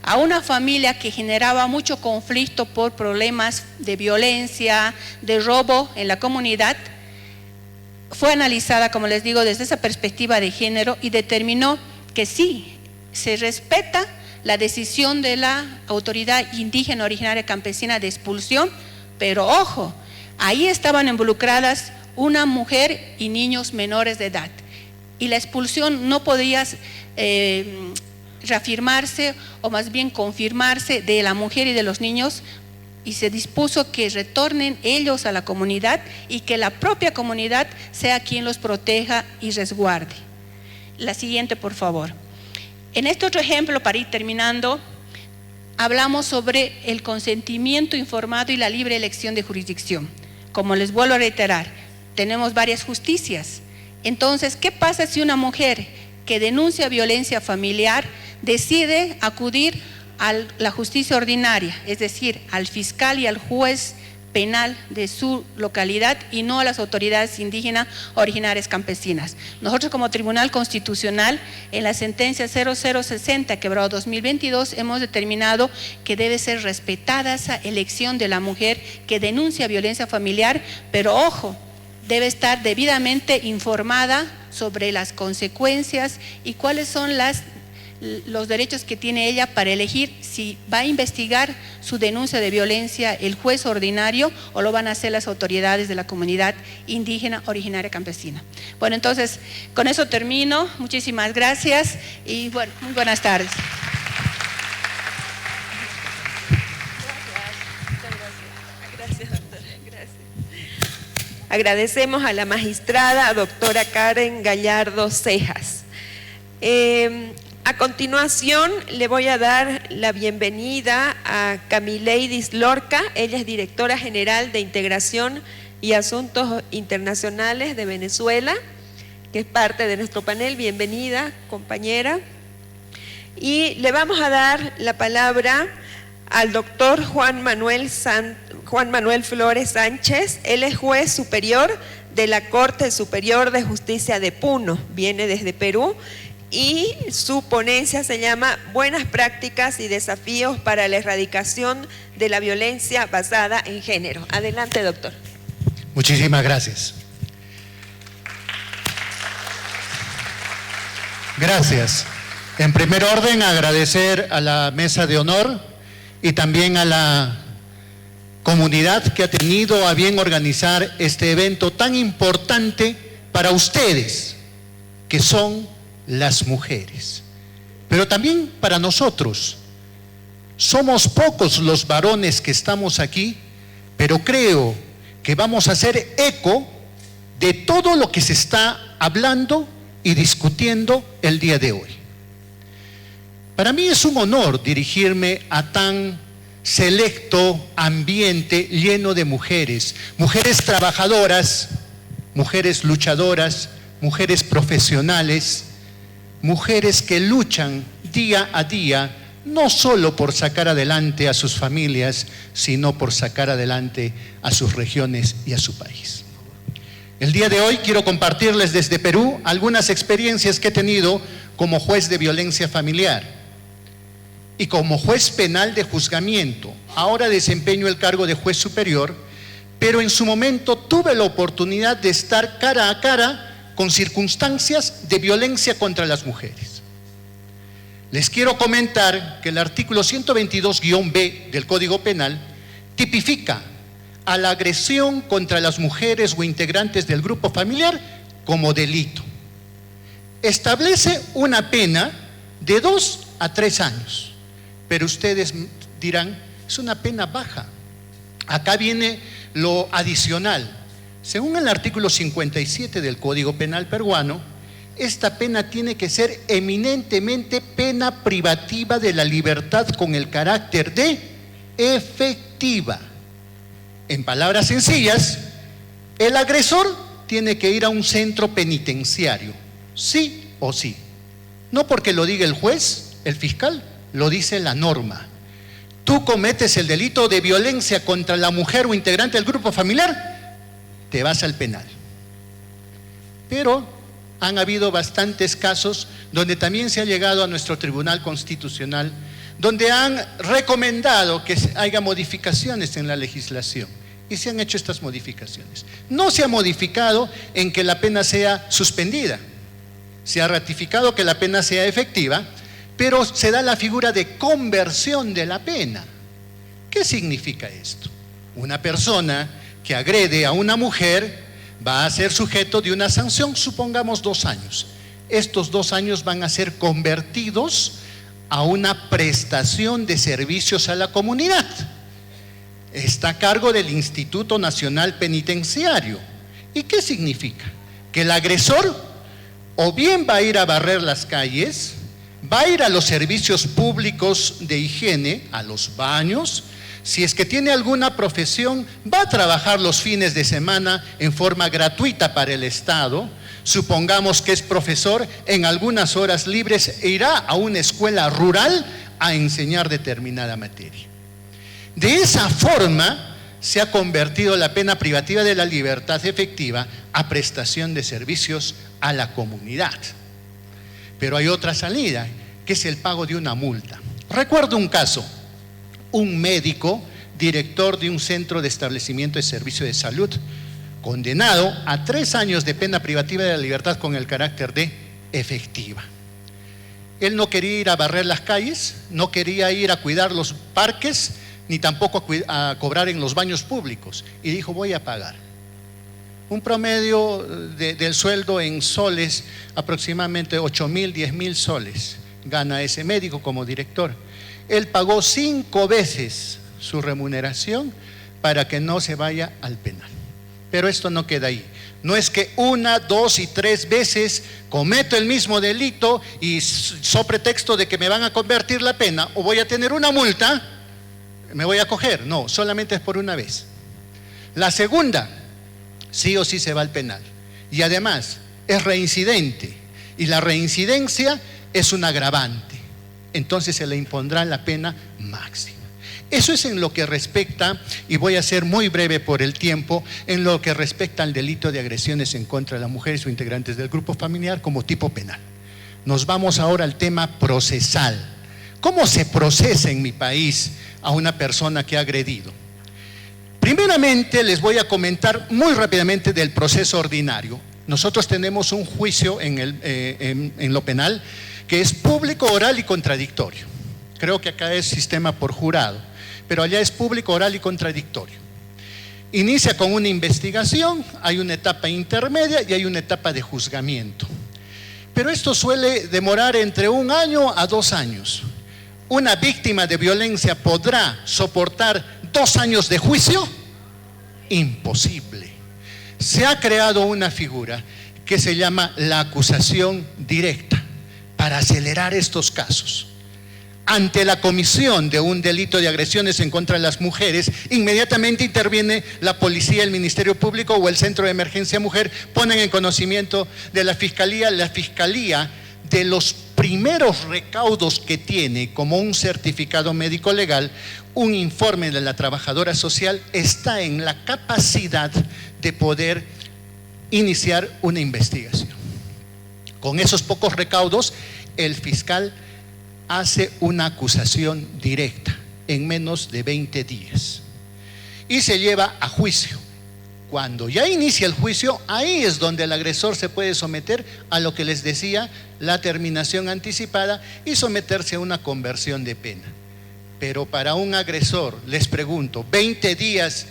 a una familia que generaba mucho conflicto por problemas de violencia, de robo en la comunidad, fue analizada, como les digo, desde esa perspectiva de género y determinó que sí, se respeta la decisión de la autoridad indígena originaria campesina de expulsión, pero ojo, ahí estaban involucradas una mujer y niños menores de edad y la expulsión no podía reafirmarse o más bien confirmarse de la mujer y de los niños y se dispuso que retornen ellos a la comunidad y que la propia comunidad sea quien los proteja y resguarde. La siguiente, por favor. En este otro ejemplo, para ir terminando, hablamos sobre el consentimiento informado y la libre elección de jurisdicción. Como les vuelvo a reiterar, tenemos varias justicias. Entonces, ¿qué pasa si una mujer que denuncia violencia familiar decide acudir a la justicia ordinaria, es decir, al fiscal y al juez penal de su localidad y no a las autoridades indígenas originarias campesinas? Nosotros como Tribunal Constitucional en la sentencia 0060 quebrado 2022 hemos determinado que debe ser respetada esa elección de la mujer que denuncia violencia familiar, pero ojo, debe estar debidamente informada sobre las consecuencias y cuáles son los derechos que tiene ella para elegir si va a investigar su denuncia de violencia el juez ordinario o lo van a hacer las autoridades de la comunidad indígena originaria campesina. Bueno, entonces, con eso termino. Muchísimas gracias y bueno, muy buenas tardes. Gracias, doctora. Gracias. Agradecemos a la magistrada doctora Karen Gallardo Cejas. A continuación le voy a dar la bienvenida a Camileidis Lorca. Ella es directora general de Integración y Asuntos Internacionales de Venezuela, que es parte de nuestro panel. Bienvenida, compañera. Y le vamos a dar la palabra al doctor Juan Manuel Flores Sánchez. Él es juez superior de la Corte Superior de Justicia de Puno, viene desde Perú. Y su ponencia se llama Buenas prácticas y desafíos para la erradicación de la violencia basada en género. Adelante, doctor. Muchísimas gracias. Gracias. En primer orden, agradecer a la mesa de honor y también a la comunidad que ha tenido a bien organizar este evento tan importante para ustedes, que son las mujeres, pero también para nosotros. Somos pocos los varones que estamos aquí, pero creo que vamos a hacer eco de todo lo que se está hablando y discutiendo el día de hoy. Para mí es un honor dirigirme a tan selecto ambiente lleno de mujeres, mujeres trabajadoras, mujeres luchadoras, mujeres profesionales, mujeres que luchan día a día, no solo por sacar adelante a sus familias, sino por sacar adelante a sus regiones y a su país. El día de hoy quiero compartirles desde Perú algunas experiencias que he tenido como juez de violencia familiar y como juez penal de juzgamiento. Ahora desempeño el cargo de juez superior, pero en su momento tuve la oportunidad de estar cara a cara con circunstancias de violencia contra las mujeres. Les quiero comentar que el artículo 122-B del Código Penal tipifica a la agresión contra las mujeres o integrantes del grupo familiar como delito. Establece una pena de 2 a 3 años, pero ustedes dirán, es una pena baja. Acá viene lo adicional. Según el artículo 57 del Código Penal peruano, esta pena tiene que ser eminentemente pena privativa de la libertad con el carácter de efectiva. En palabras sencillas, el agresor tiene que ir a un centro penitenciario, sí o sí. No porque lo diga el juez, el fiscal, lo dice la norma. Tú cometes el delito de violencia contra la mujer o integrante del grupo familiar, te vas al penal. Pero han habido bastantes casos donde también se ha llegado a nuestro Tribunal Constitucional, donde han recomendado que haya modificaciones en la legislación. Y se han hecho estas modificaciones. No se ha modificado en que la pena sea suspendida. Se ha ratificado que la pena sea efectiva, pero se da la figura de conversión de la pena. ¿Qué significa esto? Una persona que agrede a una mujer va a ser sujeto de una sanción, supongamos 2 años. Estos 2 años van a ser convertidos a una prestación de servicios a la comunidad. Está a cargo del Instituto Nacional Penitenciario. ¿Y qué significa? Que el agresor o bien va a ir a barrer las calles, va a ir a los servicios públicos de higiene, a los baños. Si es que tiene alguna profesión, va a trabajar los fines de semana en forma gratuita para el Estado. Supongamos que es profesor, en algunas horas libres irá a una escuela rural a enseñar determinada materia. De esa forma se ha convertido la pena privativa de la libertad efectiva a prestación de servicios a la comunidad. Pero hay otra salida, que es el pago de una multa. Recuerdo un caso. Un médico, director de un centro de establecimiento de servicio de salud, condenado a 3 años de pena privativa de la libertad con el carácter de efectiva. Él no quería ir a barrer las calles, no quería ir a cuidar los parques, ni tampoco a cobrar en los baños públicos. Y dijo, voy a pagar. Un promedio del sueldo en soles, aproximadamente 8.000, 10.000 soles, gana ese médico como director. Él pagó 5 veces su remuneración para que no se vaya al penal. Pero esto no queda ahí. No es que 1, 2 y 3 veces cometo el mismo delito y sobre pretexto de que me van a convertir la pena o voy a tener una multa, me voy a coger. No, solamente es por una vez. La segunda, sí o sí se va al penal. Y además es reincidente. Y la reincidencia es un agravante. Entonces se le impondrá la pena máxima. Eso es en lo que respecta, y voy a ser muy breve por el tiempo, en lo que respecta al delito de agresiones en contra de las mujeres o integrantes del grupo familiar como tipo penal. Nos vamos ahora al tema procesal. ¿Cómo se procesa en mi país a una persona que ha agredido? Primeramente les voy a comentar muy rápidamente del proceso ordinario. Nosotros tenemos un juicio en lo penal que es público, oral y contradictorio. Creo que acá es sistema por jurado, pero allá es público, oral y contradictorio. Inicia con una investigación, hay una etapa intermedia y hay una etapa de juzgamiento. Pero esto suele demorar entre 1 año a 2 años. ¿Una víctima de violencia podrá soportar 2 años de juicio? Imposible. Se ha creado una figura que se llama la acusación directa para acelerar estos casos. ante la comisión de un delito de agresiones en contra de las mujeres, inmediatamente interviene la policía, el Ministerio Público o el Centro de Emergencia Mujer, ponen en conocimiento de la Fiscalía de los primeros recaudos que tiene, como un certificado médico legal, un informe de la trabajadora social, está en la capacidad de poder iniciar una investigación. Con esos pocos recaudos, el fiscal hace una acusación directa en menos de 20 días y se lleva a juicio. Cuando ya inicia el juicio, ahí es donde el agresor se puede someter a lo que les decía, la terminación anticipada, y someterse a una conversión de pena. Pero para un agresor, les pregunto, ¿20 días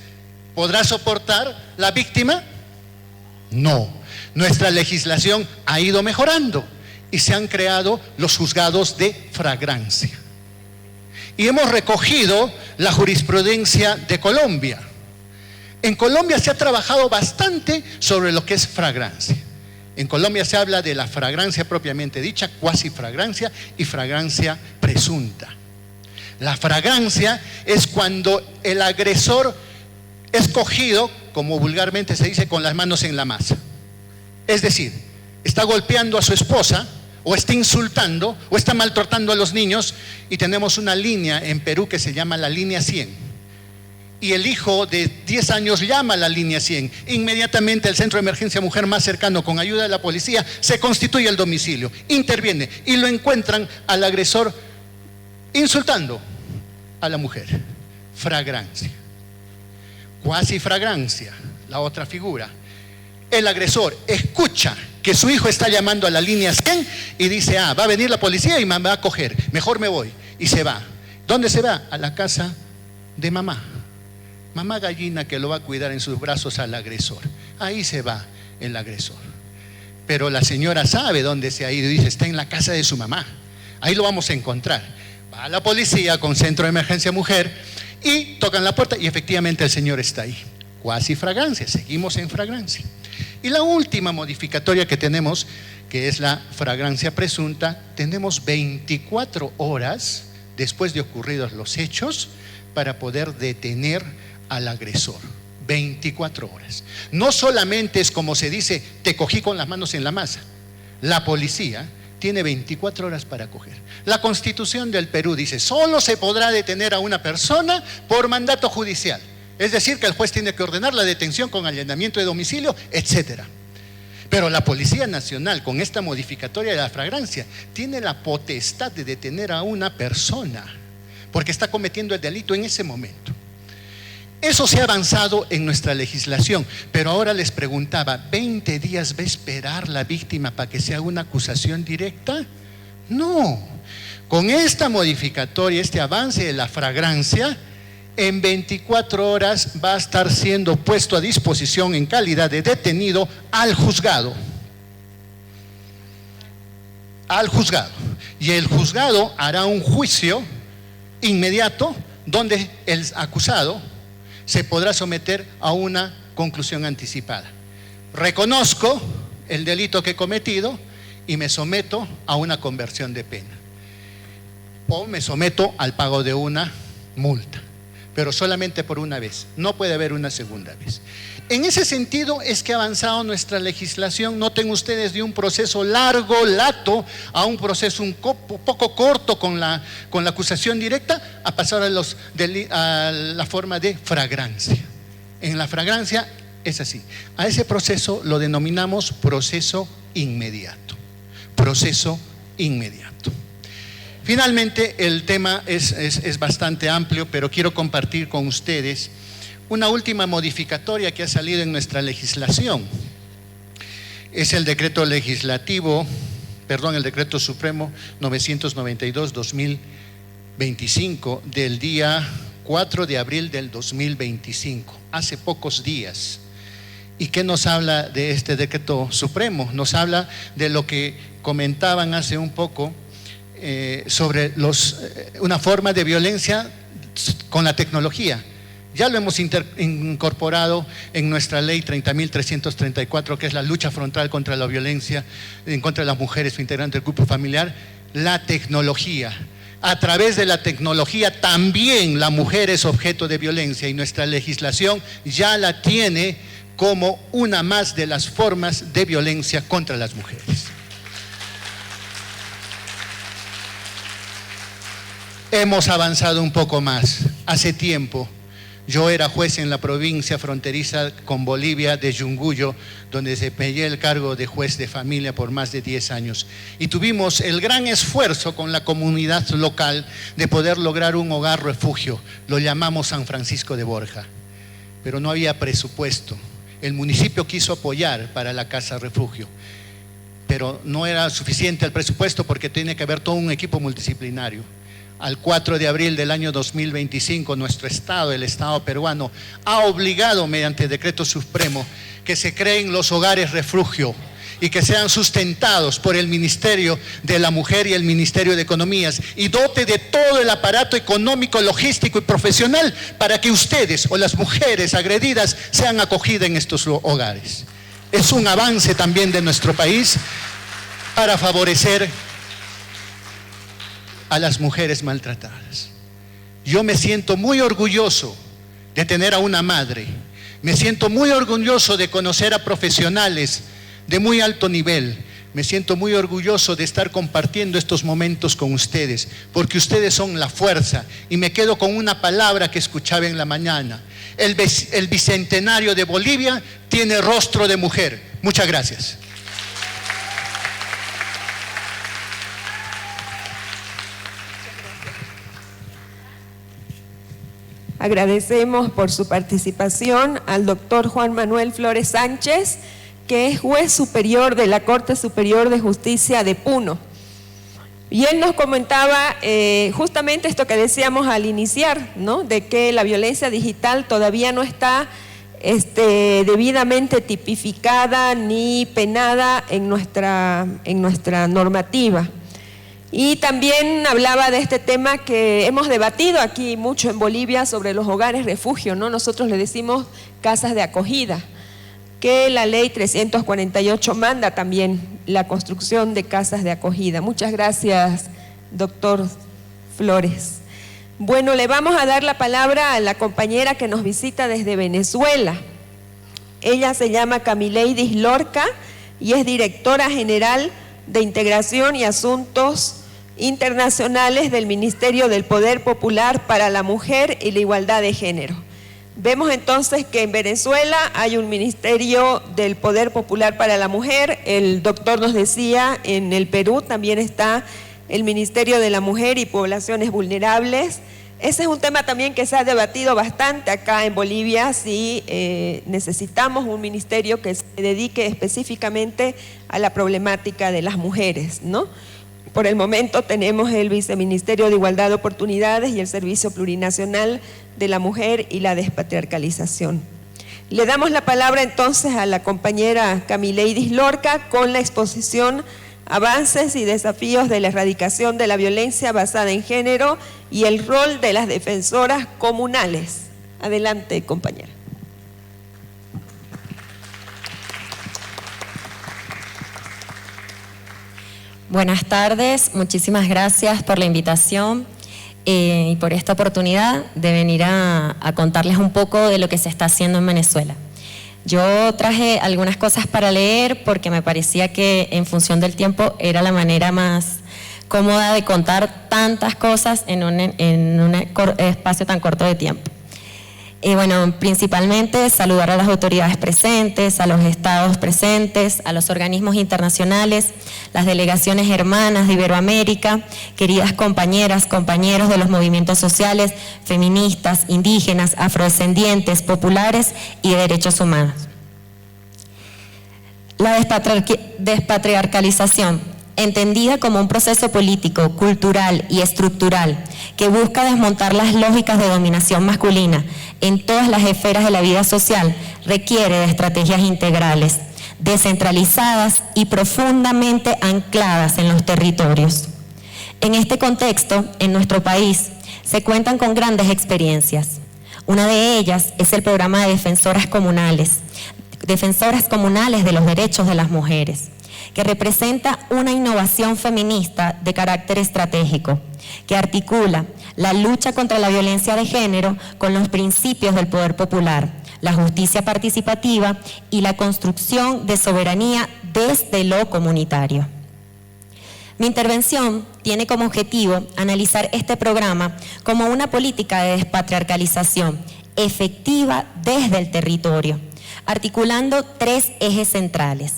podrá soportar la víctima? No. Nuestra legislación ha ido mejorando y se han creado los juzgados de flagrancia. Y hemos recogido la jurisprudencia de Colombia. En Colombia se ha trabajado bastante sobre lo que es flagrancia. En Colombia se habla de la flagrancia propiamente dicha, cuasi flagrancia y flagrancia presunta. La flagrancia es cuando el agresor es cogido, como vulgarmente se dice, con las manos en la masa. Es decir, está golpeando a su esposa, o está insultando, o está maltratando a los niños, y tenemos una línea en Perú que se llama la línea 100. Y el hijo de 10 años llama a la línea 100. Inmediatamente el Centro de Emergencia Mujer más cercano, con ayuda de la policía, se constituye el domicilio, interviene y lo encuentran al agresor insultando a la mujer. Flagrancia. Cuasi flagrancia, la otra figura. El agresor escucha que su hijo está llamando a la línea 100 y dice: va a venir la policía y me va a coger, mejor me voy. Y se va. ¿Dónde se va? A la casa de mamá. Mamá gallina, que lo va a cuidar en sus brazos al agresor. Ahí se va el agresor. Pero la señora sabe dónde se ha ido y dice: está en la casa de su mamá. Ahí lo vamos a encontrar. Va a la policía con Centro de Emergencia Mujer y tocan la puerta y efectivamente el señor está ahí. Cuasi flagrancia, seguimos en flagrancia. Y la última modificatoria que tenemos, que es la flagrancia presunta, tenemos 24 horas después de ocurridos los hechos para poder detener al agresor. 24 horas. No solamente es como se dice: te cogí con las manos en la masa. La policía tiene 24 horas para coger. La Constitución del Perú dice: solo se podrá detener a una persona por mandato judicial. Es decir, que el juez tiene que ordenar la detención con allanamiento de domicilio, etcétera. Pero la Policía Nacional, con esta modificatoria de la flagrancia, tiene la potestad de detener a una persona porque está cometiendo el delito en ese momento. Eso se ha avanzado en nuestra legislación, pero ahora les preguntaba: ¿20 días va a esperar la víctima para que se haga una acusación directa? No. Con esta modificatoria, este avance de la flagrancia, en 24 horas va a estar siendo puesto a disposición en calidad de detenido al juzgado. Al juzgado. Y el juzgado hará un juicio inmediato donde el acusado se podrá someter a una conclusión anticipada. Reconozco el delito que he cometido y me someto a una conversión de pena. O me someto al pago de una multa, pero solamente por una vez, no puede haber una segunda vez. En ese sentido es que ha avanzado nuestra legislación. Noten ustedes, de un proceso largo, lato, a un proceso un poco corto con la acusación directa, a pasar a la forma de flagrancia. En la flagrancia es así. A ese proceso lo denominamos proceso inmediato. Proceso inmediato. Finalmente, el tema es bastante amplio, pero quiero compartir con ustedes una última modificatoria que ha salido en nuestra legislación. Es el decreto supremo 992-2025 del día 4 de abril del 2025, hace pocos días. ¿Y qué nos habla de este decreto supremo? Nos habla de lo que comentaban hace un poco, sobre una forma de violencia con la tecnología. Ya lo hemos incorporado en nuestra ley 30.334, que es la lucha frontal contra la violencia en contra de las mujeres o integrantes del grupo familiar. La tecnología, A través de la tecnología también la mujer es objeto de violencia y nuestra legislación ya la tiene como una más de las formas de violencia contra las mujeres. Hemos avanzado un poco más. Hace tiempo yo era juez en la provincia fronteriza con Bolivia de Yunguyo, donde desempeñé el cargo de juez de familia por más de 10 años. Y tuvimos el gran esfuerzo con la comunidad local de poder lograr un hogar refugio. Lo llamamos San Francisco de Borja. Pero no había presupuesto. El municipio quiso apoyar para la casa refugio, pero no era suficiente el presupuesto porque tiene que haber todo un equipo multidisciplinario. Al 4 de abril del año 2025, nuestro Estado, el Estado peruano, ha obligado mediante decreto supremo que se creen los hogares refugio y que sean sustentados por el Ministerio de la Mujer y el Ministerio de Economías y dote de todo el aparato económico, logístico y profesional para que ustedes o las mujeres agredidas sean acogidas en estos hogares. Es un avance también de nuestro país para favorecer a las mujeres maltratadas. Yo me siento muy orgulloso de tener a una madre, me siento muy orgulloso de conocer a profesionales de muy alto nivel, me siento muy orgulloso de estar compartiendo estos momentos con ustedes, porque ustedes son la fuerza, y me quedo con una palabra que escuchaba en la mañana: el bicentenario de Bolivia tiene rostro de mujer. Muchas gracias. Agradecemos por su participación al doctor Juan Manuel Flores Sánchez, que es juez superior de la Corte Superior de Justicia de Puno. Y él nos comentaba justamente esto que decíamos al iniciar, ¿no? De que la violencia digital todavía no está debidamente tipificada ni penada en nuestra normativa. Y también hablaba de este tema que hemos debatido aquí mucho en Bolivia sobre los hogares refugio, ¿no? Nosotros le decimos casas de acogida, que la ley 348 manda también la construcción de casas de acogida. Muchas gracias, doctor Flores. Bueno, le vamos a dar la palabra a la compañera que nos visita desde Venezuela. Ella se llama Camileidis Lorca y es directora general de Integración y Asuntos Internacionales del Ministerio del Poder Popular para la Mujer y la Igualdad de Género. Vemos entonces que en Venezuela hay un Ministerio del Poder Popular para la Mujer. El doctor nos decía, en el Perú también está el Ministerio de la Mujer y Poblaciones Vulnerables. Ese es un tema también que se ha debatido bastante acá en Bolivia, si necesitamos un ministerio que se dedique específicamente a la problemática de las mujeres, ¿no? Por el momento tenemos el Viceministerio de Igualdad de Oportunidades y el Servicio Plurinacional de la Mujer y la Despatriarcalización. Le damos la palabra entonces a la compañera Camileidis Lorca con la exposición Avances y desafíos de la erradicación de la violencia basada en género y el rol de las defensoras comunales. Adelante, compañera. Buenas tardes, muchísimas gracias por la invitación y por esta oportunidad de venir a contarles un poco de lo que se está haciendo en Venezuela. Yo traje algunas cosas para leer porque me parecía que en función del tiempo era la manera más cómoda de contar tantas cosas en un espacio tan corto de tiempo. Y bueno, principalmente saludar a las autoridades presentes, a los estados presentes, a los organismos internacionales, las delegaciones hermanas de Iberoamérica, queridas compañeras, compañeros de los movimientos sociales, feministas, indígenas, afrodescendientes, populares y de derechos humanos. La despatriarcalización, entendida como un proceso político, cultural y estructural que busca desmontar las lógicas de dominación masculina en todas las esferas de la vida social, requiere de estrategias integrales, descentralizadas y profundamente ancladas en los territorios. En este contexto, en nuestro país, se cuentan con grandes experiencias. Una de ellas es el programa de defensoras comunales de los derechos de las mujeres, que representa una innovación feminista de carácter estratégico, que articula la lucha contra la violencia de género con los principios del poder popular, la justicia participativa y la construcción de soberanía desde lo comunitario. Mi intervención tiene como objetivo analizar este programa como una política de despatriarcalización efectiva desde el territorio, articulando 3 ejes centrales: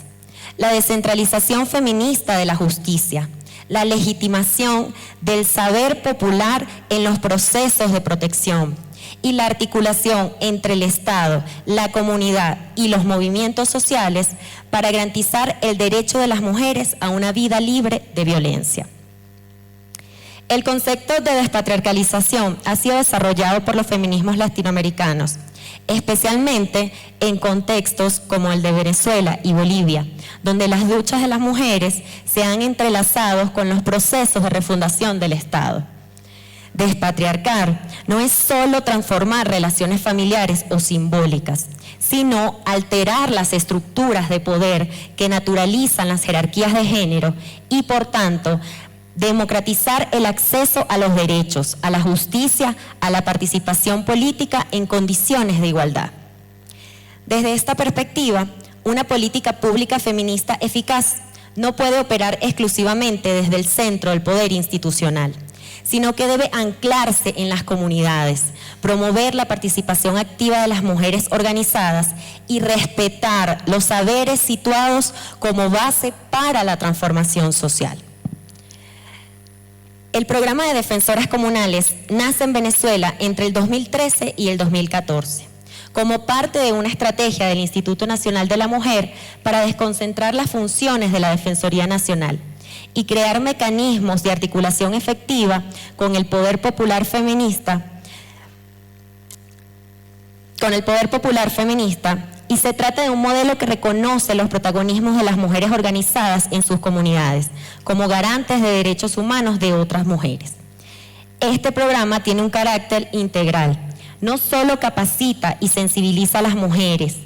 la descentralización feminista de la justicia, la legitimación del saber popular en los procesos de protección y la articulación entre el Estado, la comunidad y los movimientos sociales para garantizar el derecho de las mujeres a una vida libre de violencia. El concepto de despatriarcalización ha sido desarrollado por los feminismos latinoamericanos, especialmente en contextos como el de Venezuela y Bolivia, donde las luchas de las mujeres se han entrelazado con los procesos de refundación del Estado. Despatriarcar no es solo transformar relaciones familiares o simbólicas, sino alterar las estructuras de poder que naturalizan las jerarquías de género y, por tanto, democratizar el acceso a los derechos, a la justicia, a la participación política en condiciones de igualdad. Desde esta perspectiva, una política pública feminista eficaz no puede operar exclusivamente desde el centro del poder institucional, sino que debe anclarse en las comunidades, promover la participación activa de las mujeres organizadas y respetar los saberes situados como base para la transformación social. El programa de defensoras comunales nace en Venezuela entre el 2013 y el 2014, como parte de una estrategia del Instituto Nacional de la Mujer para desconcentrar las funciones de la Defensoría Nacional y crear mecanismos de articulación efectiva con el poder popular feminista, y se trata de un modelo que reconoce los protagonismos de las mujeres organizadas en sus comunidades como garantes de derechos humanos de otras mujeres. Este programa tiene un carácter integral, no solo capacita y sensibiliza a las mujeres,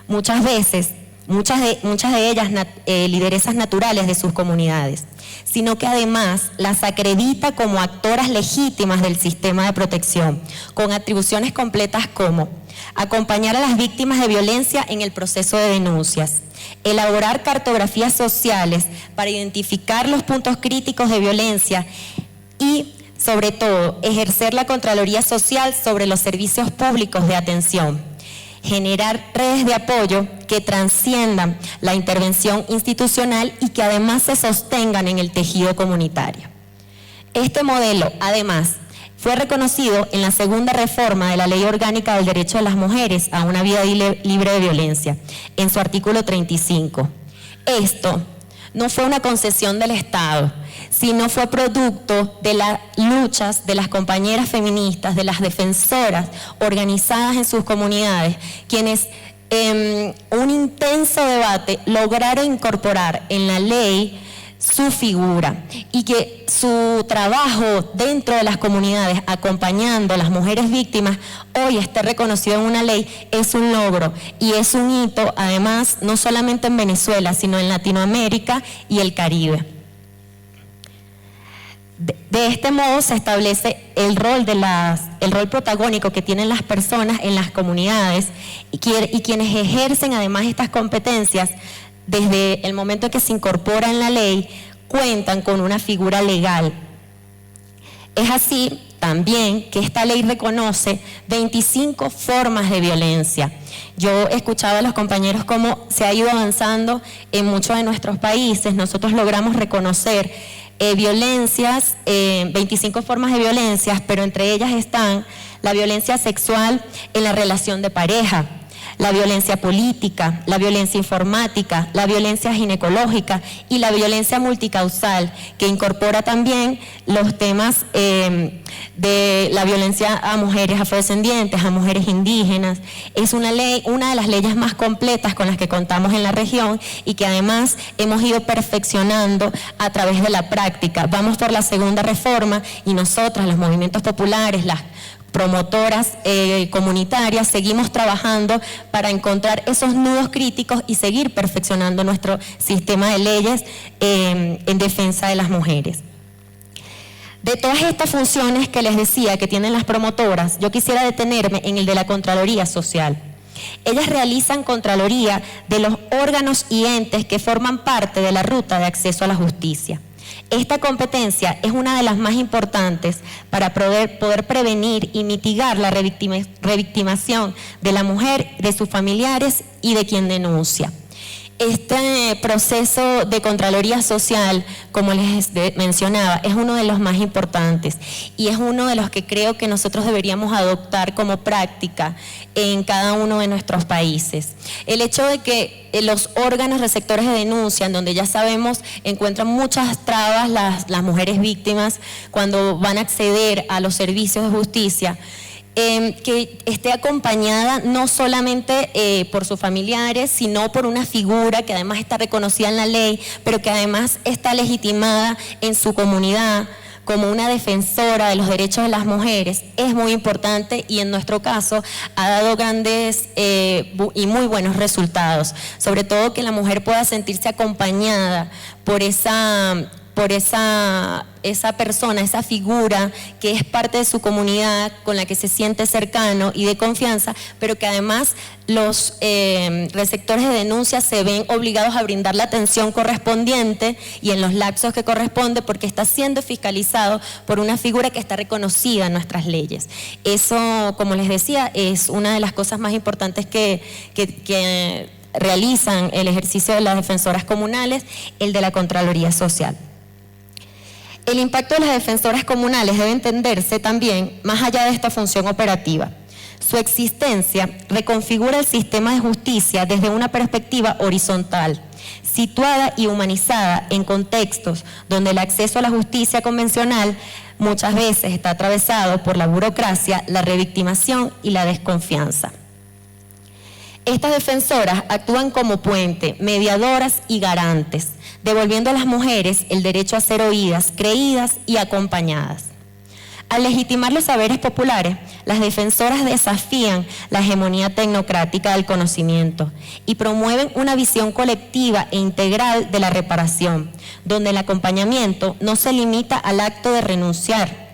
muchas de ellas lideresas naturales de sus comunidades, sino que además las acredita como actoras legítimas del sistema de protección, con atribuciones completas como acompañar a las víctimas de violencia en el proceso de denuncias, elaborar cartografías sociales para identificar los puntos críticos de violencia y, sobre todo, ejercer la Contraloría Social sobre los servicios públicos de atención, generar redes de apoyo que trasciendan la intervención institucional y que además se sostengan en el tejido comunitario. Este modelo, además, fue reconocido en la segunda reforma de la Ley Orgánica del Derecho de las Mujeres a una vida libre de violencia, en su artículo 35. Esto no fue una concesión del Estado, sino fue producto de las luchas de las compañeras feministas, de las defensoras organizadas en sus comunidades, quienes en un intenso debate lograron incorporar en la ley su figura y que su trabajo dentro de las comunidades acompañando a las mujeres víctimas hoy esté reconocido en una ley es un logro y es un hito, además, no solamente en Venezuela, sino en Latinoamérica y el Caribe. De este modo se establece el rol protagónico que tienen las personas en las comunidades y quienes ejercen además estas competencias desde el momento que se incorpora en la ley, cuentan con una figura legal. Es así también que esta ley reconoce 25 formas de violencia. Yo escuchaba a los compañeros cómo se ha ido avanzando en muchos de nuestros países. Nosotros logramos reconocer 25 formas de violencias, pero entre ellas están la violencia sexual en la relación de pareja, la violencia política, la violencia informática, la violencia ginecológica y la violencia multicausal, que incorpora también los temas de la violencia a mujeres afrodescendientes, a mujeres indígenas. Es una de las leyes más completas con las que contamos en la región y que además hemos ido perfeccionando a través de la práctica. Vamos por la segunda reforma y nosotras, los movimientos populares, las promotoras comunitarias, seguimos trabajando para encontrar esos nudos críticos y seguir perfeccionando nuestro sistema de leyes en defensa de las mujeres. De todas estas funciones que les decía que tienen las promotoras, yo quisiera detenerme en el de la Contraloría Social. Ellas realizan contraloría de los órganos y entes que forman parte de la ruta de acceso a la justicia. Esta competencia es una de las más importantes para poder prevenir y mitigar la revictimación de la mujer, de sus familiares y de quien denuncia. Este proceso de Contraloría Social, como les mencionaba, es uno de los más importantes y es uno de los que creo que nosotros deberíamos adoptar como práctica en cada uno de nuestros países. El hecho de que los órganos receptores de denuncia, en donde ya sabemos encuentran muchas trabas las mujeres víctimas cuando van a acceder a los servicios de justicia, que esté acompañada no solamente por sus familiares, sino por una figura que además está reconocida en la ley, pero que además está legitimada en su comunidad como una defensora de los derechos de las mujeres, es muy importante y en nuestro caso ha dado grandes y muy buenos resultados, sobre todo que la mujer pueda sentirse acompañada por esa persona, esa figura que es parte de su comunidad, con la que se siente cercano y de confianza, pero que además los receptores de denuncia se ven obligados a brindar la atención correspondiente y en los lapsos que corresponde, porque está siendo fiscalizado por una figura que está reconocida en nuestras leyes. Eso, como les decía, es una de las cosas más importantes que realizan el ejercicio de las defensoras comunales, el de la Contraloría Social. El impacto de las defensoras comunales debe entenderse también más allá de esta función operativa. Su existencia reconfigura el sistema de justicia desde una perspectiva horizontal, situada y humanizada en contextos donde el acceso a la justicia convencional muchas veces está atravesado por la burocracia, la revictimación y la desconfianza. Estas defensoras actúan como puente, mediadoras y garantes, devolviendo a las mujeres el derecho a ser oídas, creídas y acompañadas. Al legitimar los saberes populares, las defensoras desafían la hegemonía tecnocrática del conocimiento y promueven una visión colectiva e integral de la reparación, donde el acompañamiento no se limita al acto de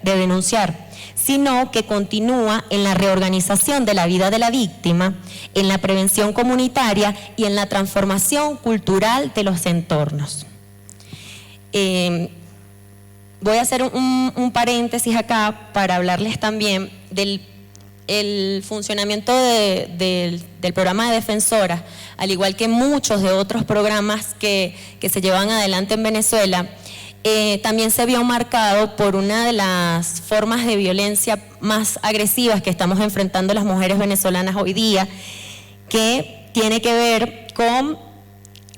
denunciar, sino que continúa en la reorganización de la vida de la víctima, en la prevención comunitaria y en la transformación cultural de los entornos. Voy a hacer un paréntesis acá para hablarles también del funcionamiento del programa de defensoras, al igual que muchos de otros programas que se llevan adelante en Venezuela. También se vio marcado por una de las formas de violencia más agresivas que estamos enfrentando las mujeres venezolanas hoy día, que tiene que ver con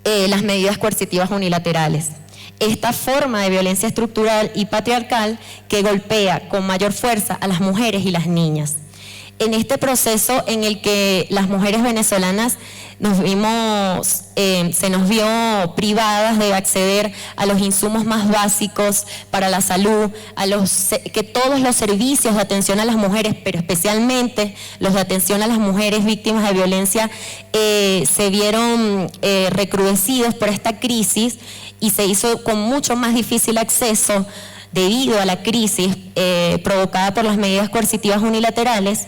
las medidas coercitivas unilaterales. Esta forma de violencia estructural y patriarcal que golpea con mayor fuerza a las mujeres y las niñas. En este proceso en el que las mujeres venezolanas se nos vio privadas de acceder a los insumos más básicos para la salud, que todos los servicios de atención a las mujeres, pero especialmente los de atención a las mujeres víctimas de violencia, se vieron recrudecidos por esta crisis y se hizo con mucho más difícil acceso debido a la crisis provocada por las medidas coercitivas unilaterales.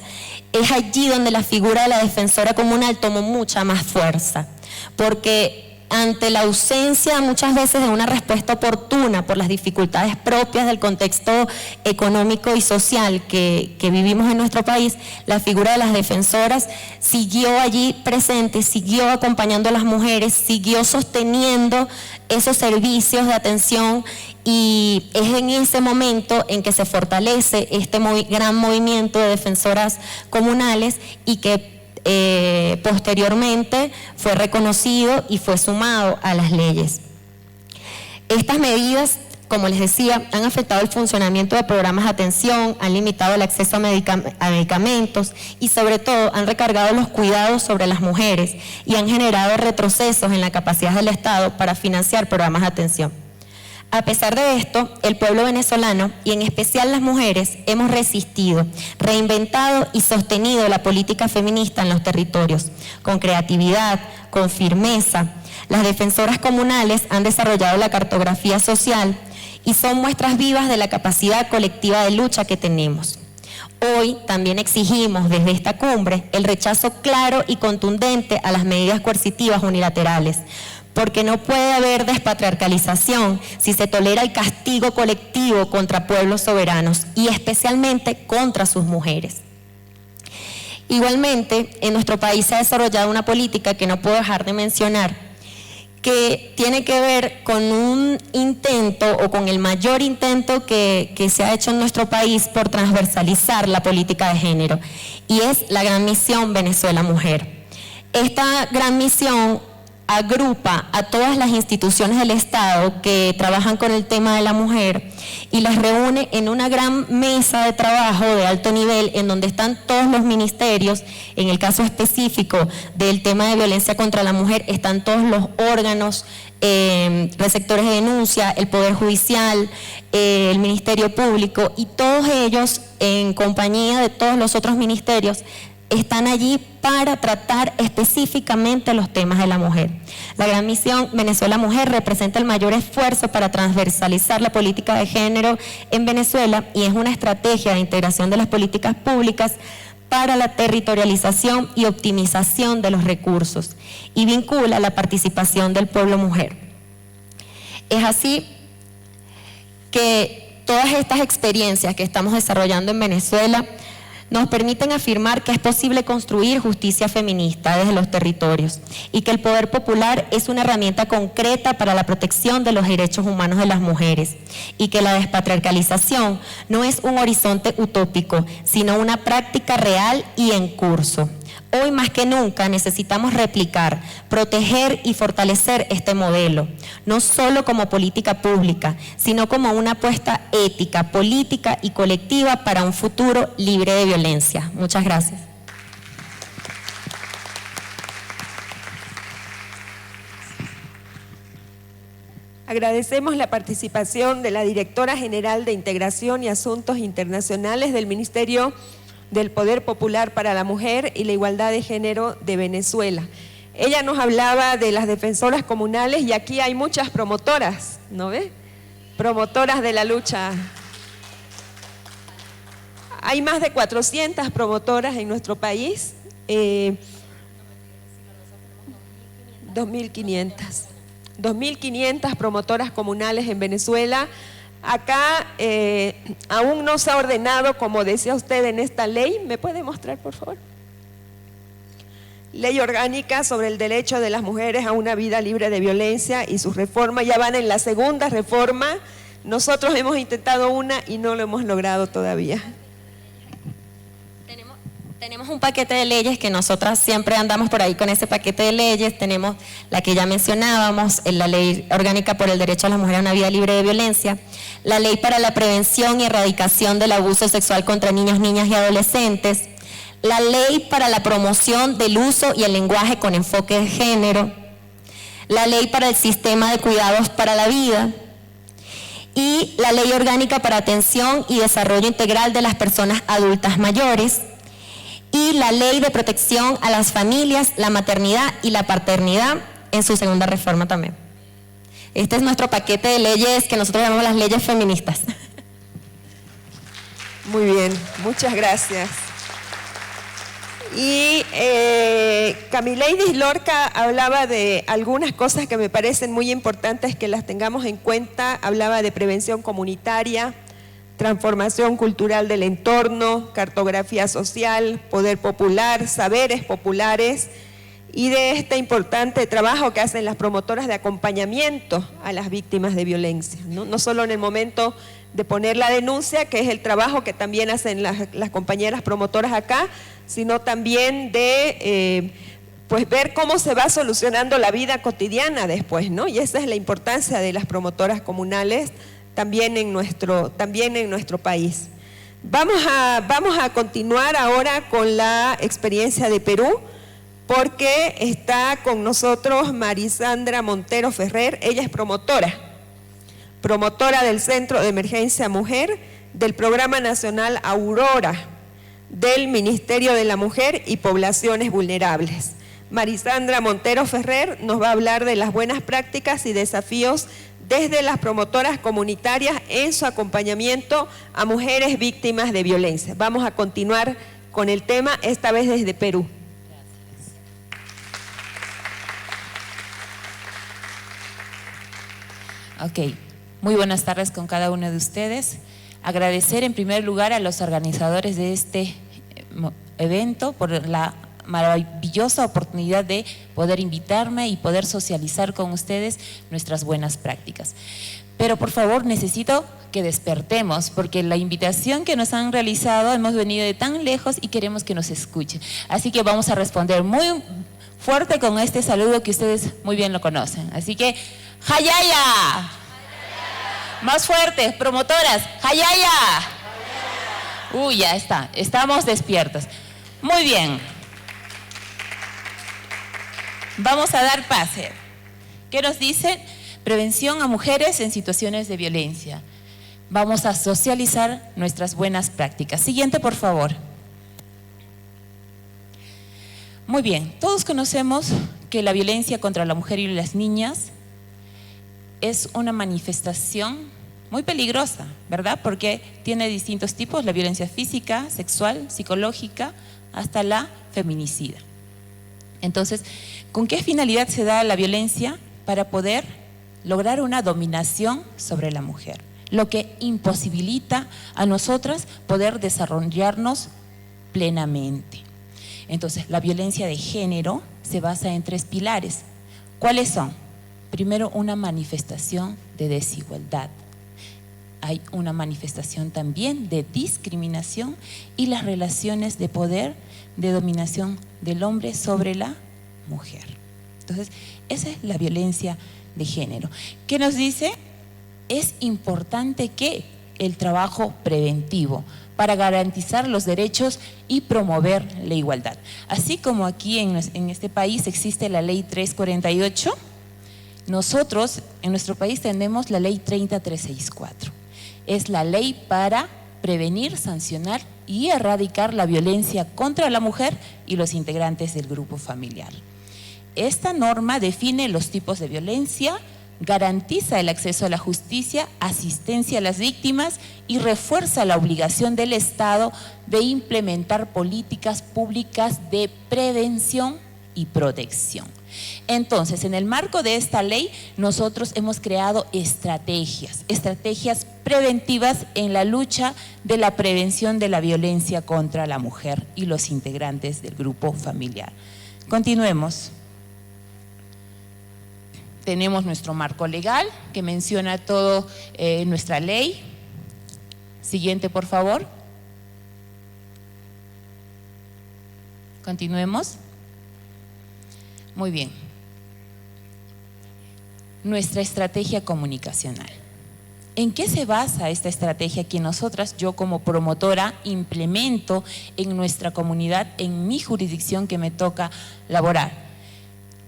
Es allí donde la figura de la defensora comunal tomó mucha más fuerza, porque ante la ausencia muchas veces de una respuesta oportuna por las dificultades propias del contexto económico y social que vivimos en nuestro país, la figura de las defensoras siguió allí presente, siguió acompañando a las mujeres, siguió sosteniendo esos servicios de atención, y es en ese momento en que se fortalece este gran movimiento de defensoras comunales y que posteriormente fue reconocido y fue sumado a las leyes. Estas medidas, como les decía, han afectado el funcionamiento de programas de atención, han limitado el acceso a medicamentos y sobre todo han recargado los cuidados sobre las mujeres y han generado retrocesos en la capacidad del Estado para financiar programas de atención. A pesar de esto, el pueblo venezolano, y en especial las mujeres, hemos resistido, reinventado y sostenido la política feminista en los territorios, con creatividad, con firmeza. Las defensoras comunales han desarrollado la cartografía social y son muestras vivas de la capacidad colectiva de lucha que tenemos. Hoy también exigimos desde esta cumbre el rechazo claro y contundente a las medidas coercitivas unilaterales, porque no puede haber despatriarcalización si se tolera el castigo colectivo contra pueblos soberanos y especialmente contra sus mujeres. Igualmente, en nuestro país se ha desarrollado una política que no puedo dejar de mencionar, que tiene que ver con un intento o con el mayor intento que se ha hecho en nuestro país por transversalizar la política de género, y es la Gran Misión Venezuela Mujer. Esta gran misión agrupa a todas las instituciones del Estado que trabajan con el tema de la mujer y las reúne en una gran mesa de trabajo de alto nivel en donde están todos los ministerios. En el caso específico del tema de violencia contra la mujer están todos los órganos receptores de denuncia, el Poder Judicial, el Ministerio Público, y todos ellos en compañía de todos los otros ministerios están allí para tratar específicamente los temas de la mujer. La Gran Misión Venezuela Mujer representa el mayor esfuerzo para transversalizar la política de género en Venezuela y es una estrategia de integración de las políticas públicas para la territorialización y optimización de los recursos y vincula la participación del pueblo mujer. Es así que todas estas experiencias que estamos desarrollando en Venezuela nos permiten afirmar que es posible construir justicia feminista desde los territorios y que el poder popular es una herramienta concreta para la protección de los derechos humanos de las mujeres y que la despatriarcalización no es un horizonte utópico, sino una práctica real y en curso. Hoy más que nunca necesitamos replicar, proteger y fortalecer este modelo, no solo como política pública, sino como una apuesta ética, política y colectiva para un futuro libre de violencia. Muchas gracias. Agradecemos la participación de la Directora General de Integración y Asuntos Internacionales del Ministerio del Poder Popular para la Mujer y la Igualdad de Género de Venezuela. Ella nos hablaba de las defensoras comunales y aquí hay muchas promotoras, ¿no ve? Promotoras de la lucha. Hay más de 400 promotoras en nuestro país, 2.500 promotoras comunales en Venezuela. Acá aún no se ha ordenado, como decía usted, en esta ley. ¿Me puede mostrar, por favor? Ley orgánica sobre el derecho de las mujeres a una vida libre de violencia y sus reformas. Ya van en la segunda reforma. Nosotros hemos intentado una y no lo hemos logrado todavía. Tenemos un paquete de leyes que nosotras siempre andamos por ahí con ese paquete de leyes. Tenemos la que ya mencionábamos, la Ley Orgánica por el Derecho a las Mujeres a una Vida Libre de Violencia, la Ley para la Prevención y Erradicación del Abuso Sexual contra Niños, Niñas y Adolescentes, la Ley para la Promoción del Uso y el Lenguaje con Enfoque de Género, la Ley para el Sistema de Cuidados para la Vida y la Ley Orgánica para Atención y Desarrollo Integral de las Personas Adultas Mayores, y la Ley de Protección a las Familias, la Maternidad y la Paternidad en su segunda reforma también. Este es nuestro paquete de leyes que nosotros llamamos las leyes feministas. Muy bien, muchas gracias. Y Camileidis Lorca hablaba de algunas cosas que me parecen muy importantes que las tengamos en cuenta. Hablaba de prevención comunitaria, transformación cultural del entorno, cartografía social, poder popular, saberes populares y de este importante trabajo que hacen las promotoras de acompañamiento a las víctimas de violencia, no solo en el momento de poner la denuncia, que es el trabajo que también hacen las compañeras promotoras acá, sino también de pues ver cómo se va solucionando la vida cotidiana después, ¿no? Y esa es la importancia de las promotoras comunales también en nuestro país. Vamos a continuar ahora con la experiencia de Perú, porque está con nosotros Marisandra Montero Ferrer. Ella es promotora promotora del Centro de Emergencia Mujer, del Programa Nacional Aurora, del Ministerio de la Mujer y Poblaciones Vulnerables. Marisandra Montero Ferrer nos va a hablar de las buenas prácticas y desafíos desde las promotoras comunitarias en su acompañamiento a mujeres víctimas de violencia. Vamos a continuar con el tema, esta vez desde Perú. Ok, muy buenas tardes con cada uno de ustedes. Agradecer en primer lugar a los organizadores de este evento por la maravillosa oportunidad de poder invitarme y poder socializar con ustedes nuestras buenas prácticas. Pero por favor necesito que despertemos, porque la invitación que nos han realizado, hemos venido de tan lejos y queremos que nos escuchen. Así que vamos a responder muy fuerte con este saludo que ustedes muy bien lo conocen. Así que, ¡Hayaya! Más fuerte, promotoras, ¡Hayaya! Uy, ya está, estamos despiertos. Muy bien. Vamos a dar pase. ¿Qué nos dice? Prevención a mujeres en situaciones de violencia. Vamos a socializar nuestras buenas prácticas. Siguiente, por favor. Muy bien, todos conocemos que la violencia contra la mujer y las niñas es una manifestación muy peligrosa, ¿verdad? Porque tiene distintos tipos, la violencia física, sexual, psicológica, hasta la feminicida. Entonces, ¿con qué finalidad se da la violencia? Para poder lograr una dominación sobre la mujer, lo que imposibilita a nosotras poder desarrollarnos plenamente. Entonces, la violencia de género se basa en 3 pilares. ¿Cuáles son? Primero, una manifestación de desigualdad. Hay una manifestación también de discriminación y las relaciones de poder, de dominación del hombre sobre la mujer. Entonces, esa es la violencia de género. ¿Qué nos dice? Es importante que el trabajo preventivo para garantizar los derechos y promover la igualdad. Así como aquí en este país existe la ley 348, nosotros en nuestro país tenemos la ley 30364. Es la ley para prevenir, sancionar y erradicar la violencia contra la mujer y los integrantes del grupo familiar. Esta norma define los tipos de violencia, garantiza el acceso a la justicia, asistencia a las víctimas y refuerza la obligación del Estado de implementar políticas públicas de prevención y protección. Entonces, en el marco de esta ley, nosotros hemos creado estrategias preventivas en la lucha de la prevención de la violencia contra la mujer y los integrantes del grupo familiar. Continuemos. Tenemos nuestro marco legal que menciona todo nuestra ley. Siguiente, por favor. Continuemos. Muy bien. Nuestra estrategia comunicacional. ¿En qué se basa esta estrategia que nosotras, yo como promotora, implemento en nuestra comunidad, en mi jurisdicción que me toca laborar?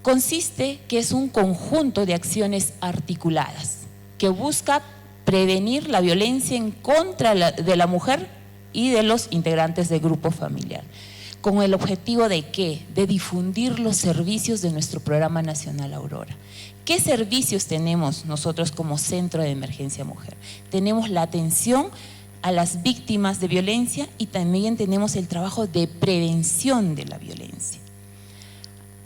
Consiste que es un conjunto de acciones articuladas que busca prevenir la violencia en contra de la mujer y de los integrantes del grupo familiar. ¿Con el objetivo de qué? De difundir los servicios de nuestro Programa Nacional Aurora. ¿Qué servicios tenemos nosotros como Centro de Emergencia Mujer? Tenemos la atención a las víctimas de violencia y también tenemos el trabajo de prevención de la violencia.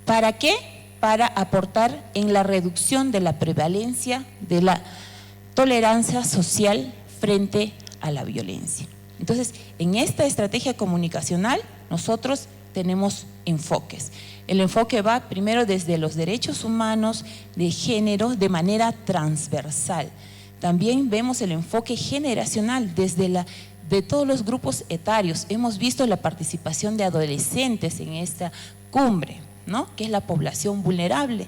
¿Para qué? Para aportar en la reducción de la prevalencia de la tolerancia social frente a la violencia. Entonces, en esta estrategia comunicacional, nosotros tenemos enfoques. El enfoque va primero desde los derechos humanos de género de manera transversal. También vemos el enfoque generacional de todos los grupos etarios. Hemos visto la participación de adolescentes en esta cumbre, ¿no? Que es la población vulnerable.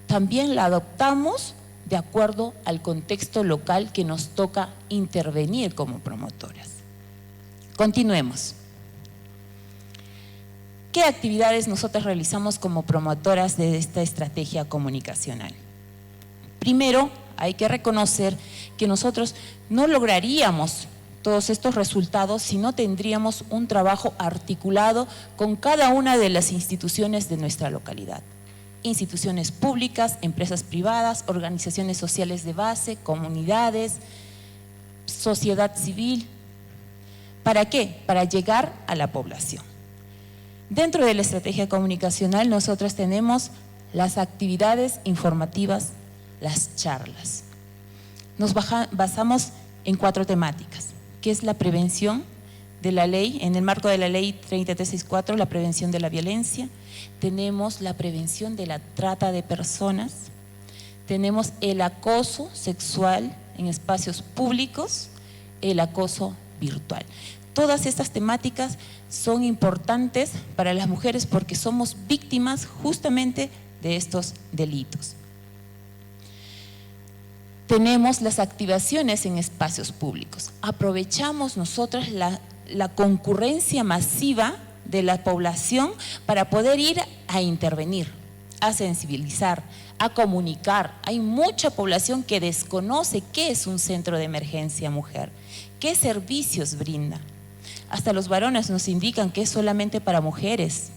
También la adoptamos de acuerdo al contexto local que nos toca intervenir como promotoras. Continuemos. ¿Qué actividades nosotros realizamos como promotoras de esta estrategia comunicacional? Primero, hay que reconocer que nosotros no lograríamos todos estos resultados si no tendríamos un trabajo articulado con cada una de las instituciones de nuestra localidad. Instituciones públicas, empresas privadas, organizaciones sociales de base, comunidades, sociedad civil. ¿Para qué? Para llegar a la población. Dentro de la estrategia comunicacional nosotros tenemos las actividades informativas, las charlas. Nos basamos en 4 temáticas, que es la prevención de la ley, en el marco de la ley 3364, la prevención de la violencia. Tenemos la prevención de la trata de personas, tenemos el acoso sexual en espacios públicos, el acoso virtual. Todas estas temáticas son importantes para las mujeres porque somos víctimas justamente de estos delitos. Tenemos las activaciones en espacios públicos. Aprovechamos nosotras la concurrencia masiva de la población para poder ir a intervenir, a sensibilizar, a comunicar. Hay mucha población que desconoce qué es un centro de emergencia mujer, qué servicios brinda. Hasta los varones nos indican que es solamente para mujeres.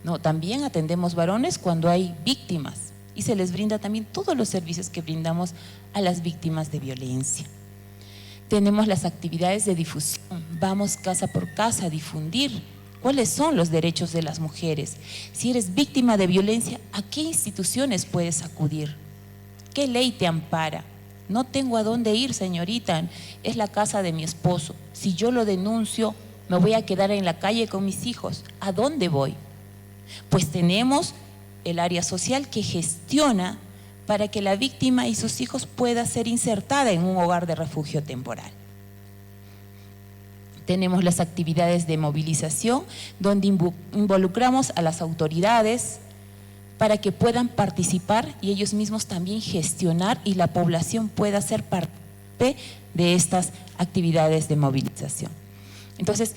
No, también atendemos varones cuando hay víctimas y se les brinda también todos los servicios que brindamos a las víctimas de violencia. Tenemos las actividades de difusión, vamos casa por casa a difundir cuáles son los derechos de las mujeres. Si eres víctima de violencia, ¿a qué instituciones puedes acudir? ¿Qué ley te ampara? No tengo a dónde ir, señorita, es la casa de mi esposo. Si yo lo denuncio, me voy a quedar en la calle con mis hijos. ¿A dónde voy? Pues tenemos el área social que gestiona para que la víctima y sus hijos pueda ser insertada en un hogar de refugio temporal. Tenemos las actividades de movilización, donde involucramos a las autoridades para que puedan participar y ellos mismos también gestionar y la población pueda ser parte de estas actividades de movilización. Entonces,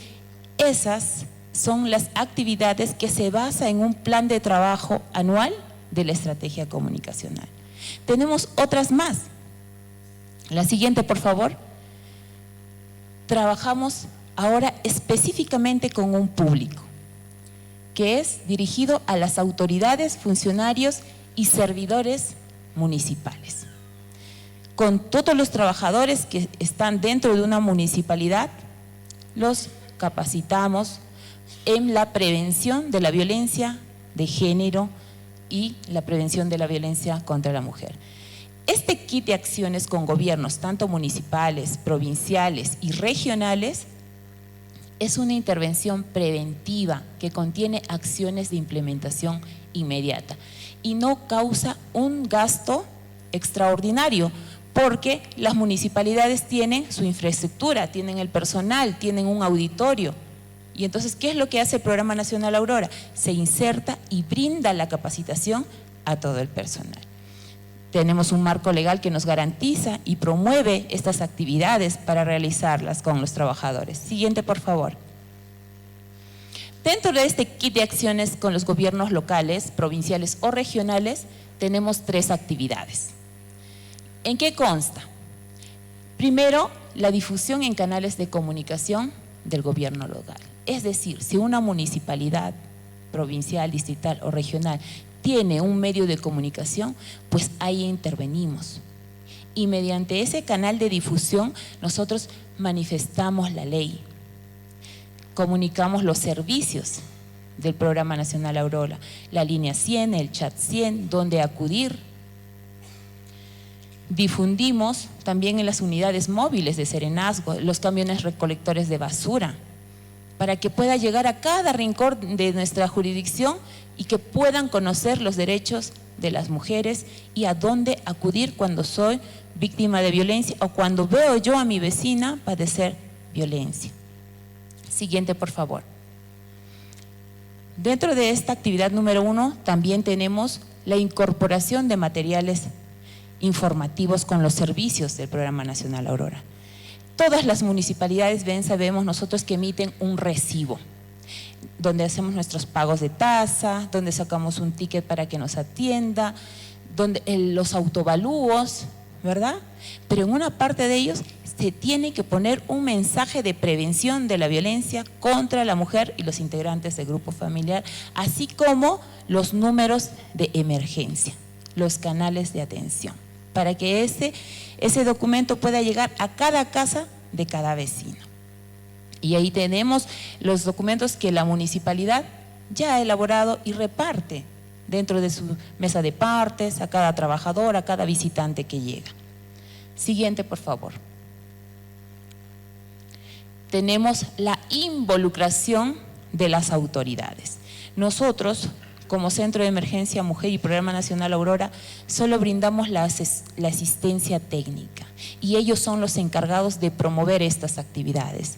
esas son las actividades que se basan en un plan de trabajo anual de la estrategia comunicacional. Tenemos otras más. La siguiente, por favor. Trabajamos ahora específicamente con un público, que es dirigido a las autoridades, funcionarios y servidores municipales. Con todos los trabajadores que están dentro de una municipalidad, los capacitamos en la prevención de la violencia de género y la prevención de la violencia contra la mujer. Este kit de acciones con gobiernos, tanto municipales, provinciales y regionales, es una intervención preventiva que contiene acciones de implementación inmediata y no causa un gasto extraordinario, porque las municipalidades tienen su infraestructura, tienen el personal, tienen un auditorio. Y entonces, ¿qué es lo que hace el Programa Nacional Aurora? Se inserta y brinda la capacitación a todo el personal. Tenemos un marco legal que nos garantiza y promueve estas actividades para realizarlas con los trabajadores. Siguiente, por favor. Dentro de este kit de acciones con los gobiernos locales, provinciales o regionales, tenemos 3 actividades. ¿En qué consta? Primero, la difusión en canales de comunicación del gobierno local. Es decir, si una municipalidad provincial, distrital o regional tiene un medio de comunicación, pues ahí intervenimos. Y mediante ese canal de difusión nosotros manifestamos la ley, comunicamos los servicios del Programa Nacional Aurora, la línea 100, el chat 100, dónde acudir. Difundimos también en las unidades móviles de serenazgo, los camiones recolectores de basura, para que pueda llegar a cada rincón de nuestra jurisdicción y que puedan conocer los derechos de las mujeres y a dónde acudir cuando soy víctima de violencia o cuando veo yo a mi vecina padecer violencia. Siguiente, por favor. Dentro de esta actividad número 1 también tenemos la incorporación de materiales informativos con los servicios del Programa Nacional Aurora. Todas las municipalidades sabemos nosotros que emiten un recibo, donde hacemos nuestros pagos de tasa, donde sacamos un ticket para que nos atienda, los autovalúos, ¿verdad? Pero en una parte de ellos se tiene que poner un mensaje de prevención de la violencia contra la mujer y los integrantes del grupo familiar, así como los números de emergencia, los canales de atención, para que ese documento pueda llegar a cada casa de cada vecino. Y ahí tenemos los documentos que la municipalidad ya ha elaborado y reparte dentro de su mesa de partes a cada trabajador, a cada visitante que llega. Siguiente, por favor. Tenemos la involucración de las autoridades. Nosotros, como Centro de Emergencia Mujer y Programa Nacional Aurora, solo brindamos la asistencia técnica y ellos son los encargados de promover estas actividades.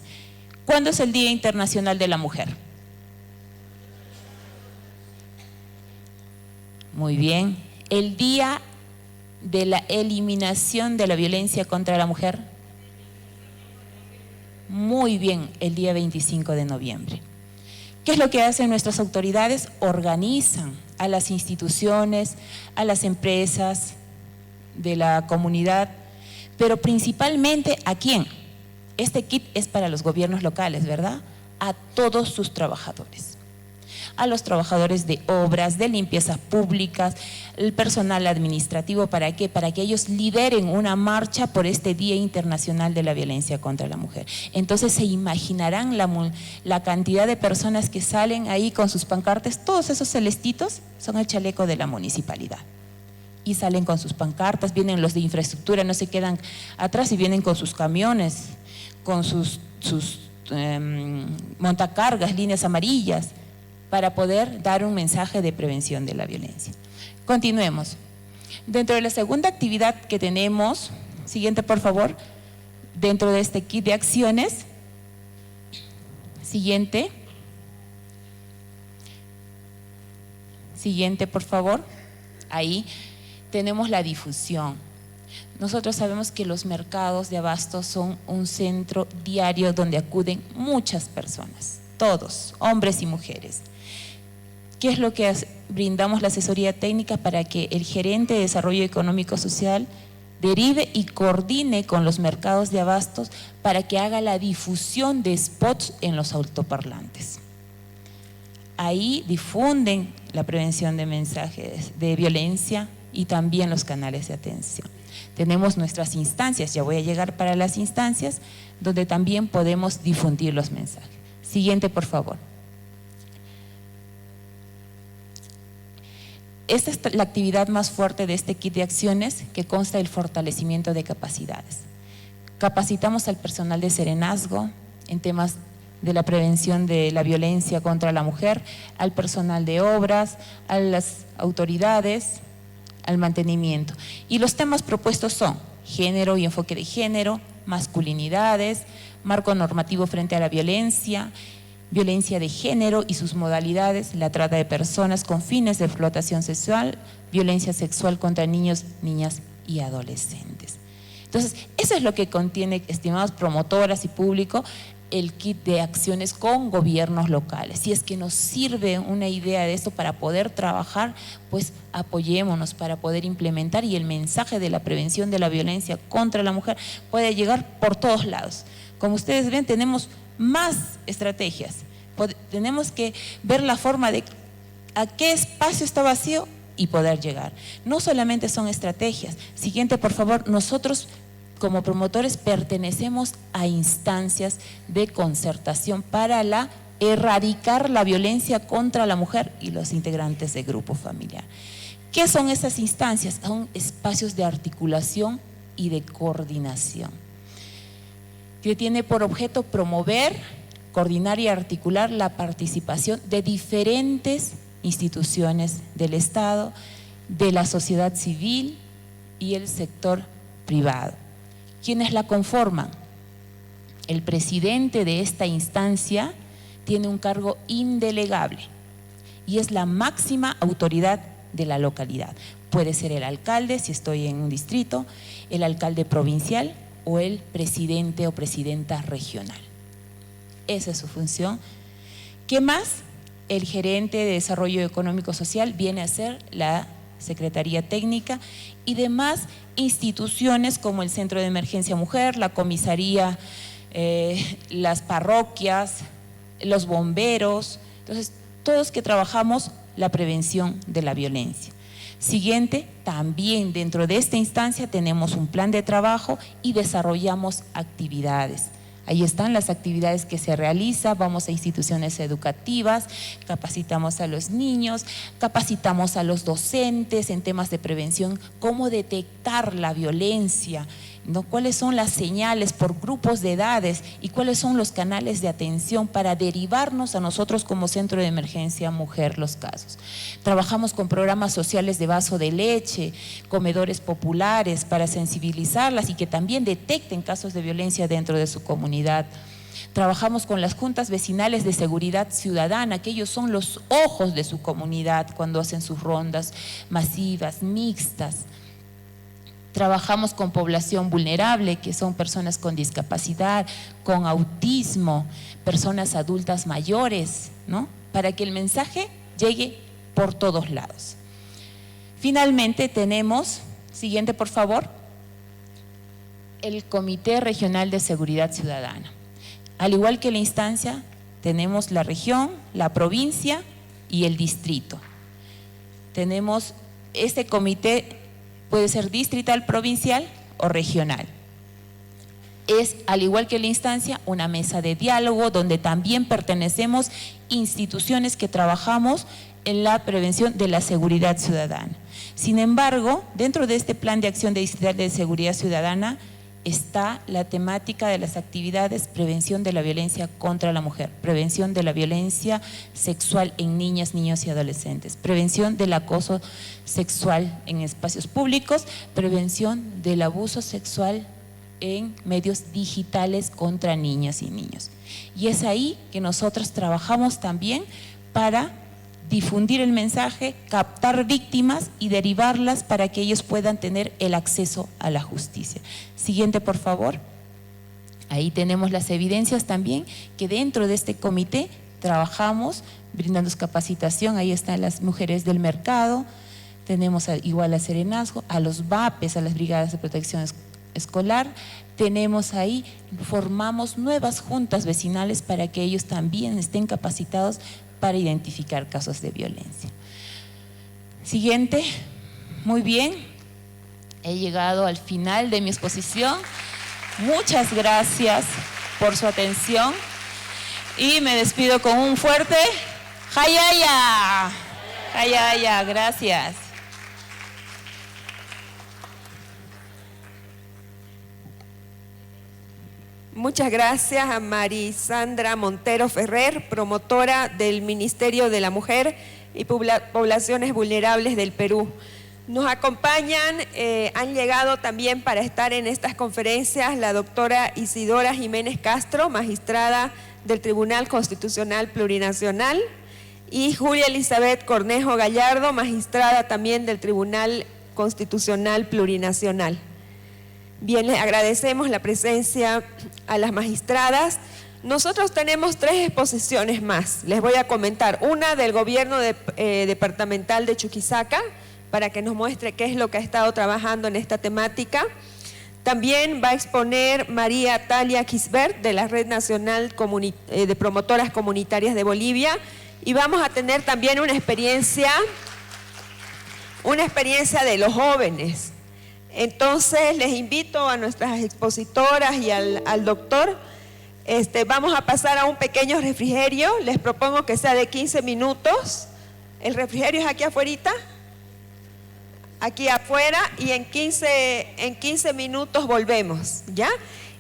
¿Cuándo es el Día Internacional de la Mujer? Muy bien. ¿El Día de la Eliminación de la Violencia contra la Mujer? Muy bien, el día 25 de noviembre. ¿Qué es lo que hacen nuestras autoridades? Organizan a las instituciones, a las empresas de la comunidad, pero principalmente ¿a quién? Este kit es para los gobiernos locales, ¿verdad? A todos sus trabajadores. A los trabajadores de obras, de limpiezas públicas, el personal administrativo, ¿para qué? Para que ellos lideren una marcha por este Día Internacional de la Violencia contra la Mujer. Entonces se imaginarán la cantidad de personas que salen ahí con sus pancartas, todos esos celestitos son el chaleco de la municipalidad. Y salen con sus pancartas, vienen los de infraestructura, no se quedan atrás y vienen con sus camiones, con sus montacargas, líneas amarillas, para poder dar un mensaje de prevención de la violencia. Continuemos. Dentro de la segunda actividad que tenemos, siguiente por favor, dentro de este kit de acciones, siguiente por favor, ahí tenemos la difusión. Nosotros sabemos que los mercados de abasto son un centro diario donde acuden muchas personas, todos, hombres y mujeres. ¿Qué es lo que brindamos la asesoría técnica para que el gerente de desarrollo económico social derive y coordine con los mercados de abastos para que haga la difusión de spots en los altoparlantes? Ahí difunden la prevención de mensajes de violencia y también los canales de atención. Tenemos nuestras instancias, ya voy a llegar para las instancias, donde también podemos difundir los mensajes. Siguiente, por favor. Esta es la actividad más fuerte de este kit de acciones, que consta del fortalecimiento de capacidades. Capacitamos al personal de serenazgo en temas de la prevención de la violencia contra la mujer, al personal de obras, a las autoridades, al mantenimiento. Y los temas propuestos son género y enfoque de género, masculinidades, marco normativo frente a la violencia, violencia de género y sus modalidades, la trata de personas con fines de explotación sexual, violencia sexual contra niños, niñas y adolescentes. Entonces, eso es lo que contiene, estimadas promotoras y público, el kit de acciones con gobiernos locales. Si es que nos sirve una idea de esto para poder trabajar, pues apoyémonos para poder implementar, y el mensaje de la prevención de la violencia contra la mujer puede llegar por todos lados. Como ustedes ven, tenemos más estrategias. Tenemos que ver la forma de a qué espacio está vacío y poder llegar. No solamente son estrategias. Siguiente, por favor. Nosotros como promotores pertenecemos a instancias de concertación para erradicar la violencia contra la mujer y los integrantes del grupo familiar. ¿Qué son esas instancias? Son espacios de articulación y de coordinación, que tiene por objeto promover, coordinar y articular la participación de diferentes instituciones del Estado, de la sociedad civil y el sector privado. ¿Quiénes la conforman? El presidente de esta instancia tiene un cargo indelegable y es la máxima autoridad de la localidad. Puede ser el alcalde, si estoy en un distrito, el alcalde provincial o el presidente o presidenta regional. Esa es su función. ¿Qué más? El gerente de desarrollo económico social viene a ser la Secretaría Técnica y demás instituciones como el Centro de Emergencia Mujer, la comisaría, las parroquias, los bomberos, entonces todos que trabajamos la prevención de la violencia. Siguiente, también dentro de esta instancia tenemos un plan de trabajo y desarrollamos actividades. Ahí están las actividades que se realizan, vamos a instituciones educativas, capacitamos a los niños, capacitamos a los docentes en temas de prevención, cómo detectar la violencia, ¿no? Cuáles son las señales por grupos de edades y cuáles son los canales de atención para derivarnos a nosotros como Centro de Emergencia Mujer los casos. Trabajamos con programas sociales de vaso de leche, comedores populares para sensibilizarlas y que también detecten casos de violencia dentro de su comunidad. Trabajamos con las juntas vecinales de seguridad ciudadana, que ellos son los ojos de su comunidad cuando hacen sus rondas masivas, mixtas. Trabajamos con población vulnerable, que son personas con discapacidad, con autismo, personas adultas mayores, ¿no? Para que el mensaje llegue por todos lados. Finalmente tenemos, siguiente por favor, el Comité Regional de Seguridad Ciudadana. Al igual que la instancia, tenemos la región, la provincia y el distrito. Tenemos este comité. Puede ser distrital, provincial o regional. Es, al igual que la instancia, una mesa de diálogo donde también pertenecemos instituciones que trabajamos en la prevención de la seguridad ciudadana. Sin embargo, dentro de este plan de acción distrital de seguridad ciudadana está la temática de las actividades prevención de la violencia contra la mujer, prevención de la violencia sexual en niñas, niños y adolescentes, prevención del acoso sexual en espacios públicos, prevención del abuso sexual en medios digitales contra niñas y niños. Y es ahí que nosotros trabajamos también para difundir el mensaje, captar víctimas y derivarlas para que ellos puedan tener el acceso a la justicia. Siguiente, por favor. Ahí tenemos las evidencias también que dentro de este comité trabajamos brindando capacitación. Ahí están las mujeres del mercado, tenemos igual a Serenazgo, a los VAPES, a las brigadas de protección escolar. Tenemos ahí, formamos nuevas juntas vecinales para que ellos también estén capacitados para identificar casos de violencia. Siguiente, muy bien, he llegado al final de mi exposición. Muchas gracias por su atención y me despido con un fuerte ¡Jayaya! ¡Jayaya! Gracias. Muchas gracias a Marisandra Montero Ferrer, promotora del Ministerio de la Mujer y Poblaciones Vulnerables del Perú. Nos acompañan, han llegado también para estar en estas conferencias la doctora Isidora Jiménez Castro, magistrada del Tribunal Constitucional Plurinacional, y Julia Elizabeth Cornejo Gallardo, magistrada también del Tribunal Constitucional Plurinacional. Bien, les agradecemos la presencia a las magistradas. Nosotros tenemos 3 exposiciones más, les voy a comentar. Una del gobierno departamental de Chuquisaca, para que nos muestre qué es lo que ha estado trabajando en esta temática. También va a exponer María Talia Quisbert, de la Red Nacional de Promotoras Comunitarias de Bolivia, y vamos a tener también una experiencia de los jóvenes. Entonces les invito a nuestras expositoras y al doctor, vamos a pasar a un pequeño refrigerio, les propongo que sea de 15 minutos, el refrigerio es aquí afuerita, aquí afuera, y en 15 minutos volvemos, ¿ya?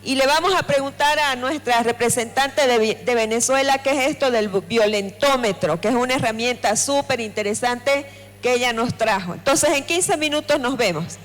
Y le vamos a preguntar a nuestra representante de Venezuela qué es esto del violentómetro, que es una herramienta súper interesante que ella nos trajo. Entonces en 15 minutos nos vemos.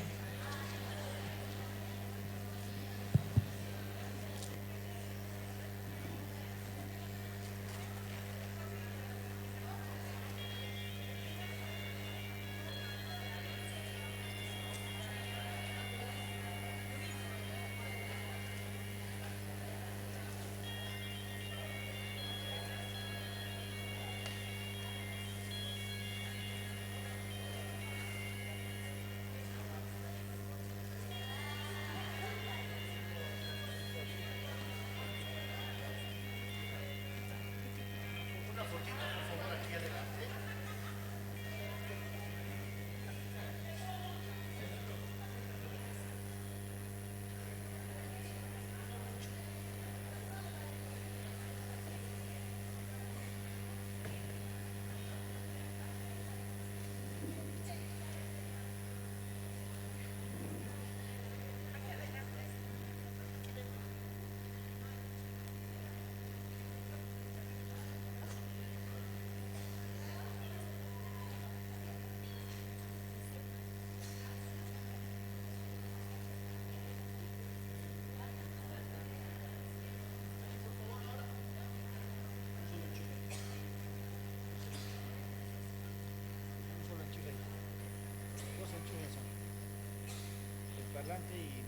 Dos enchufes son. El parlante y